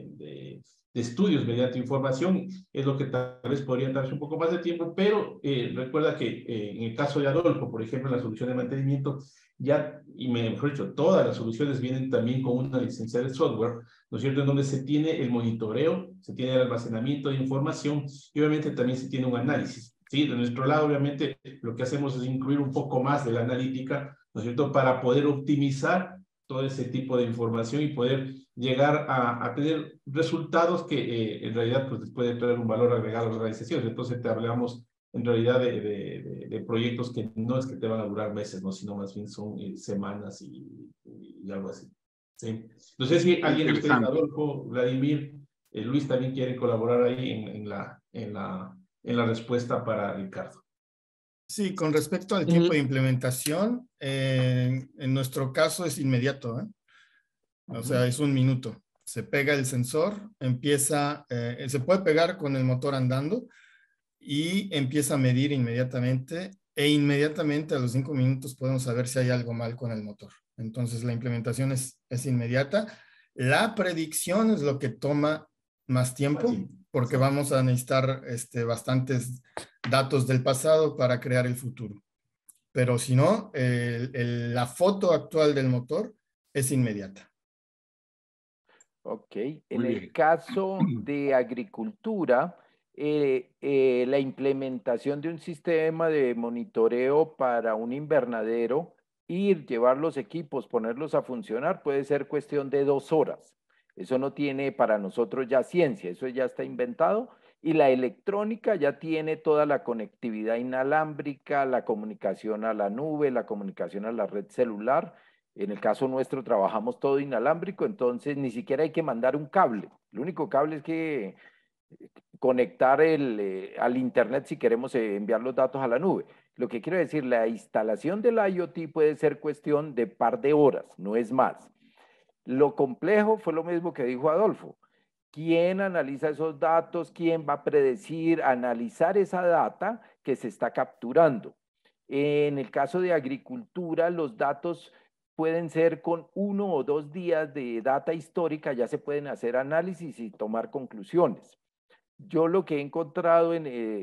estudios mediante información es lo que tal vez podría darse un poco más de tiempo, pero recuerda que en el caso de Adolfo, por ejemplo, en la solución de mantenimiento, ya, y mejor dicho, todas las soluciones vienen también con una licencia de software, ¿no es cierto?, en donde se tiene el monitoreo, se tiene el almacenamiento de información y obviamente también se tiene un análisis. Sí, de nuestro lado, obviamente, lo que hacemos es incluir un poco más de la analítica, ¿no es cierto?, para poder optimizar todo ese tipo de información y poder llegar a tener resultados que en realidad pues, pueden traer un valor agregado a las organizaciones. Entonces te hablamos en realidad de proyectos que no es que te van a durar meses, ¿no? Sino más bien son semanas y algo así. ¿Sí? No sé si alguien de ustedes, Adolfo, Vladimir, Luis también quiere colaborar ahí en la respuesta para Ricardo. Sí, con respecto al tiempo de implementación, en nuestro caso es inmediato, ¿eh? O sea, es 1 minuto. Se pega el sensor, empieza, se puede pegar con el motor andando y empieza a medir inmediatamente e inmediatamente a los 5 minutos podemos saber si hay algo mal con el motor. Entonces la implementación es inmediata. La predicción es lo que toma más tiempo porque vamos a necesitar bastantes datos del pasado para crear el futuro. Pero si no, la foto actual del motor es inmediata. Ok, en el caso de agricultura, la implementación de un sistema de monitoreo para un invernadero, llevar los equipos, ponerlos a funcionar, puede ser cuestión de 2 horas. Eso no tiene para nosotros ya ciencia, eso ya está inventado. Y la electrónica ya tiene toda la conectividad inalámbrica, la comunicación a la nube, la comunicación a la red celular. En el caso nuestro trabajamos todo inalámbrico, entonces ni siquiera hay que mandar un cable. El único cable es que conectar al internet si queremos enviar los datos a la nube. Lo que quiero decir, la instalación del IoT puede ser cuestión de par de horas, no es más. Lo complejo fue lo mismo que dijo Adolfo. ¿Quién analiza esos datos? ¿Quién va a predecir, analizar esa data que se está capturando? En el caso de agricultura, los datos pueden ser con 1 o 2 días de data histórica, ya se pueden hacer análisis y tomar conclusiones. Yo lo que he encontrado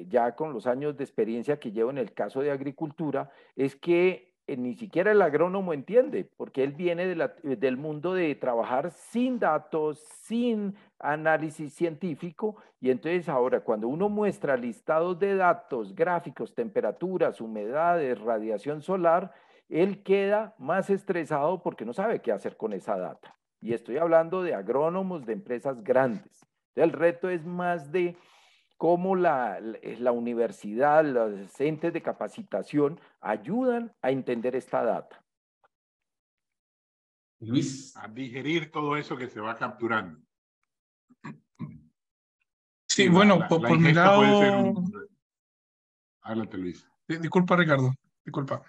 ya con los años de experiencia que llevo en el caso de agricultura es que ni siquiera el agrónomo entiende, porque él viene del mundo de trabajar sin datos, sin análisis científico, y entonces ahora cuando uno muestra listados de datos, gráficos, temperaturas, humedades, radiación solar, él queda más estresado porque no sabe qué hacer con esa data. Y estoy hablando de agrónomos de empresas grandes. El reto es más de cómo la universidad, los entes de capacitación ayudan a entender esta data. Luis. A digerir todo eso que se va capturando. Sí, bueno, por mi lado... Puede ser Háblate, Luis. Disculpa, Ricardo, disculpa.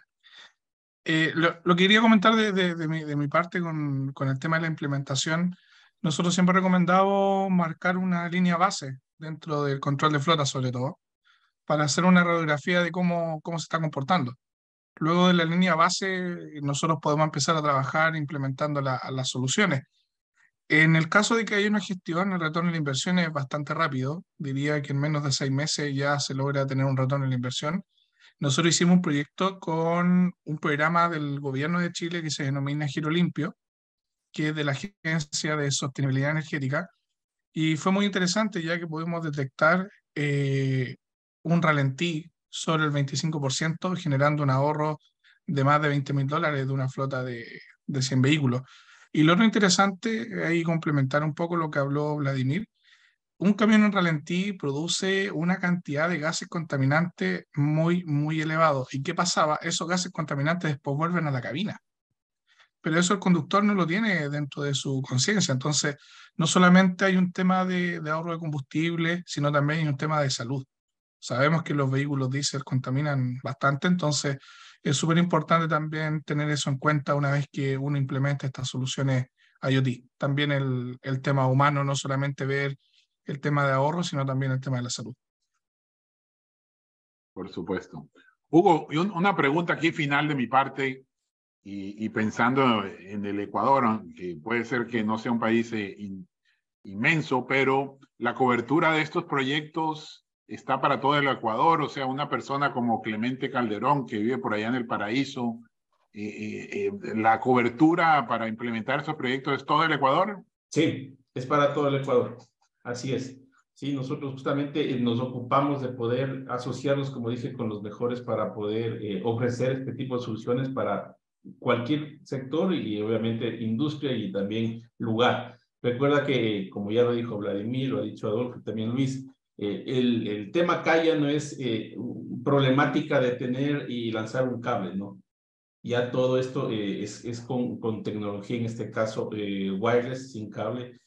Lo que quería comentar de mi parte con el tema de la implementación, nosotros siempre recomendamos marcar una línea base dentro del control de flota, sobre todo, para hacer una radiografía de cómo se está comportando. Luego de la línea base, nosotros podemos empezar a trabajar implementando las soluciones. En el caso de que haya una gestión, el retorno de la inversión es bastante rápido. Diría que en menos de 6 meses ya se logra tener un retorno de la inversión. Nosotros hicimos un proyecto con un programa del gobierno de Chile que se denomina Giro Limpio, que es de la Agencia de Sostenibilidad Energética, y fue muy interesante ya que pudimos detectar un ralentí sobre el 25%, generando un ahorro de más de $20.000 de una flota de 100 vehículos. Y lo otro interesante, ahí complementar un poco lo que habló Vladimir, un camión en ralentí produce una cantidad de gases contaminantes muy, muy elevado. ¿Y qué pasaba? Esos gases contaminantes después vuelven a la cabina. Pero eso el conductor no lo tiene dentro de su conciencia. Entonces, no solamente hay un tema de ahorro de combustible, sino también hay un tema de salud. O Sabemos que los vehículos diésel contaminan bastante, entonces es súper importante también tener eso en cuenta una vez que uno implementa estas soluciones IoT. También el tema humano, no solamente ver el tema de ahorro, sino también el tema de la salud. Por supuesto. Hugo, y una pregunta aquí final de mi parte, y pensando en el Ecuador, que puede ser que no sea un país inmenso, pero la cobertura de estos proyectos está para todo el Ecuador, o sea, una persona como Clemente Calderón, que vive por allá en el Paraíso, la cobertura para implementar esos proyectos es todo el Ecuador. Sí, es para todo el Ecuador, así es. Sí, nosotros justamente nos ocupamos de poder asociarnos, como dije, con los mejores para poder ofrecer este tipo de soluciones para cualquier sector y obviamente industria y también lugar. Recuerda que, como ya lo dijo Vladimir, lo ha dicho Adolfo y también Luis, el tema acá ya no es problemática de tener y lanzar un cable, ¿no? Ya todo esto es con tecnología, en este caso wireless, sin cable,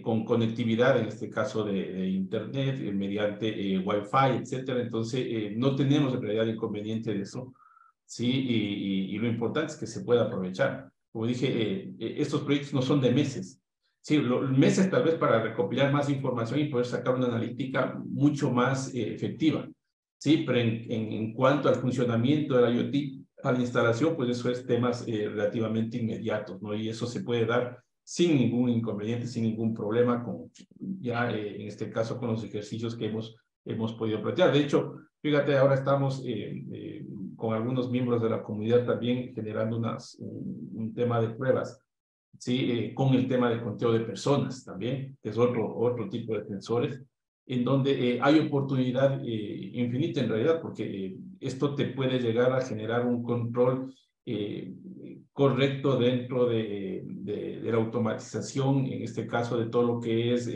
con conectividad, en este caso de Internet, mediante Wi-Fi, etcétera. Entonces, no tenemos en realidad inconveniente de eso, ¿sí? Y lo importante es que se pueda aprovechar. Como dije, estos proyectos no son de meses. Sí, meses tal vez para recopilar más información y poder sacar una analítica mucho más efectiva. Sí, pero en cuanto al funcionamiento del IoT, a la instalación, pues eso es temas relativamente inmediatos, ¿no? Y eso se puede dar sin ningún inconveniente, sin ningún problema, con, ya en este caso con los ejercicios que hemos podido plantear. De hecho, fíjate, ahora estamos con algunos miembros de la comunidad también generando un tema de pruebas, ¿sí? Con el tema de conteo de personas también, que es otro tipo de sensores, en donde hay oportunidad infinita en realidad, porque esto te puede llegar a generar un control correcto dentro de la automatización, en este caso de todo lo que es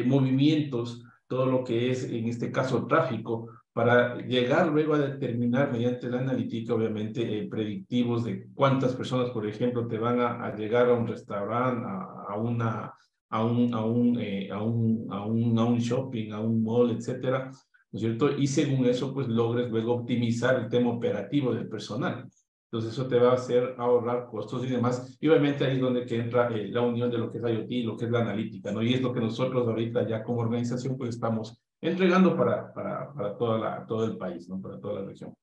movimientos, todo lo que es, en este caso, tráfico, para llegar luego a determinar mediante la analítica, obviamente, predictivos de cuántas personas, por ejemplo, te van a llegar a un restaurante, a un shopping, a un mall, etcétera, ¿no es cierto? Y según eso, pues logres luego optimizar el tema operativo del personal. Entonces eso te va a hacer ahorrar costos y demás. Y obviamente ahí es donde que entra la unión de lo que es IoT y lo que es la analítica, ¿no? Y es lo que nosotros ahorita ya como organización pues estamos entregando para todo el país, ¿no? Para toda la región.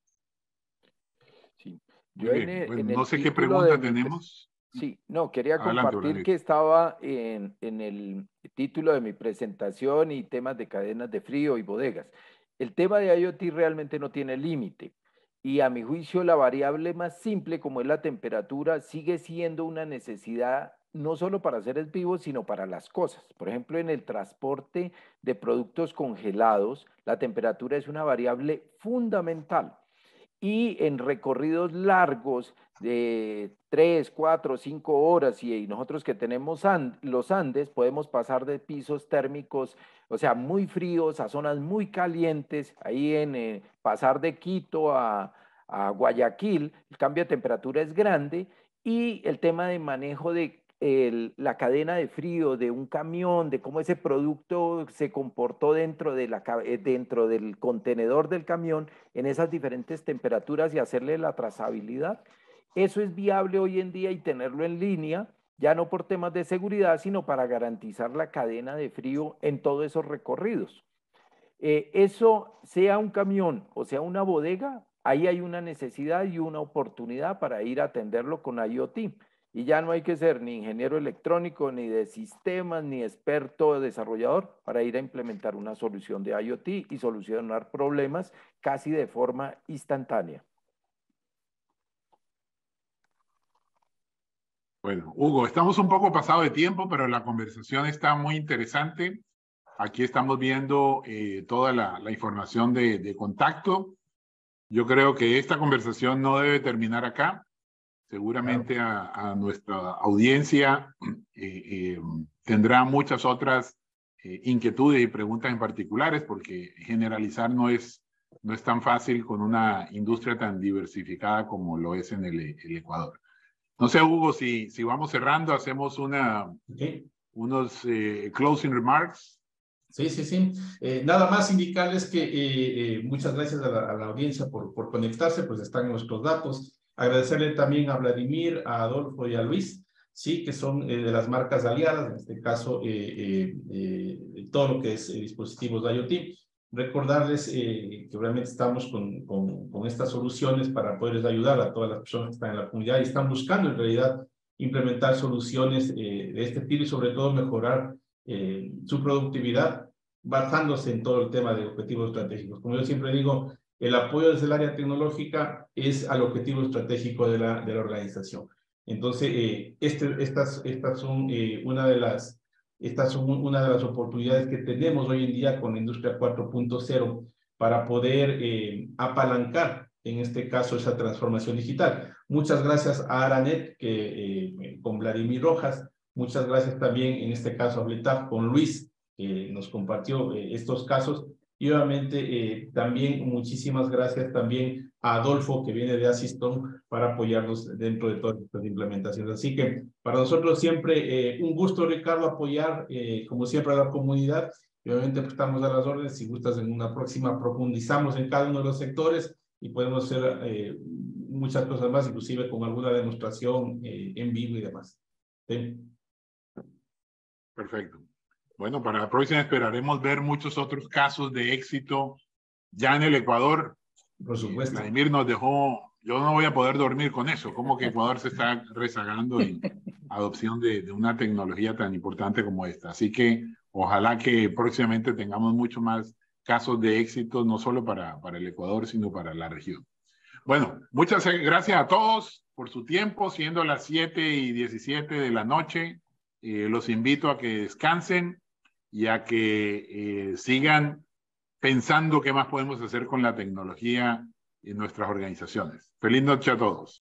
Sí. Muy Yo bien. Bueno, en no el sé qué título de pregunta mi... tenemos. Sí, no, quería Adelante, compartir Vladimir. que estaba en el título de mi presentación y temas de cadenas de frío y bodegas. El tema de IoT realmente no tiene límite y a mi juicio la variable más simple como es la temperatura sigue siendo una necesidad no solo para seres vivos, sino para las cosas. Por ejemplo, en el transporte de productos congelados, la temperatura es una variable fundamental. Y en recorridos largos de 3, 4, 5 horas y nosotros que tenemos los Andes podemos pasar de pisos térmicos, o sea, muy fríos a zonas muy calientes, ahí en pasar de Quito a Guayaquil, el cambio de temperatura es grande y el tema de manejo de la cadena de frío de un camión, de cómo ese producto se comportó dentro del contenedor del camión en esas diferentes temperaturas y hacerle la trazabilidad. Eso es viable hoy en día y tenerlo en línea, ya no por temas de seguridad, sino para garantizar la cadena de frío en todos esos recorridos. Eso sea un camión o sea una bodega, ahí hay una necesidad y una oportunidad para ir a atenderlo con IoT. Y ya no hay que ser ni ingeniero electrónico, ni de sistemas, ni experto desarrollador para ir a implementar una solución de IoT y solucionar problemas casi de forma instantánea. Bueno, Hugo, estamos un poco pasado de tiempo, pero la conversación está muy interesante. Aquí estamos viendo toda la información de contacto. Yo creo que esta conversación no debe terminar acá. Seguramente a nuestra audiencia tendrá muchas otras inquietudes y preguntas en particulares, porque generalizar no es tan fácil con una industria tan diversificada como lo es en el Ecuador. No sé, Hugo, si vamos cerrando, hacemos unos closing remarks. Sí, sí, sí. Nada más indicarles que muchas gracias a la audiencia por conectarse, pues están nuestros datos. Agradecerle también a Vladimir, a Adolfo y a Luis, sí, que son de las marcas aliadas, en este caso, todo lo que es dispositivos de IoT. Recordarles que realmente estamos con estas soluciones para poderles ayudar a todas las personas que están en la comunidad y están buscando en realidad implementar soluciones de este estilo y sobre todo mejorar su productividad basándose en todo el tema de objetivos estratégicos. Como yo siempre digo, el apoyo desde el área tecnológica es al objetivo estratégico de la organización. Entonces, estas son una de las oportunidades que tenemos hoy en día con la industria 4.0 para poder apalancar, en este caso, esa transformación digital. Muchas gracias a Aranet, con Vladimir Rojas. Muchas gracias también, en este caso, a Bletaf, con Luis, que nos compartió estos casos. Y obviamente también muchísimas gracias también a Adolfo, que viene de Asyston, para apoyarnos dentro de todas estas implementaciones. Así que para nosotros siempre un gusto, Ricardo, apoyar, como siempre, a la comunidad. Y obviamente pues, estamos a las órdenes. Si gustas, en una próxima profundizamos en cada uno de los sectores y podemos hacer muchas cosas más, inclusive con alguna demostración en vivo y demás. ¿Sí? Perfecto. Bueno, para la próxima esperaremos ver muchos otros casos de éxito ya en el Ecuador. Por supuesto. Vladimir nos dejó, yo no voy a poder dormir con eso, como que Ecuador se está rezagando en adopción de una tecnología tan importante como esta. Así que ojalá que próximamente tengamos mucho más casos de éxito, no solo para el Ecuador, sino para la región. Bueno, muchas gracias a todos por su tiempo, siendo las 7:17 de la noche. Los invito a que descansen y a que sigan pensando qué más podemos hacer con la tecnología en nuestras organizaciones. Feliz noche a todos.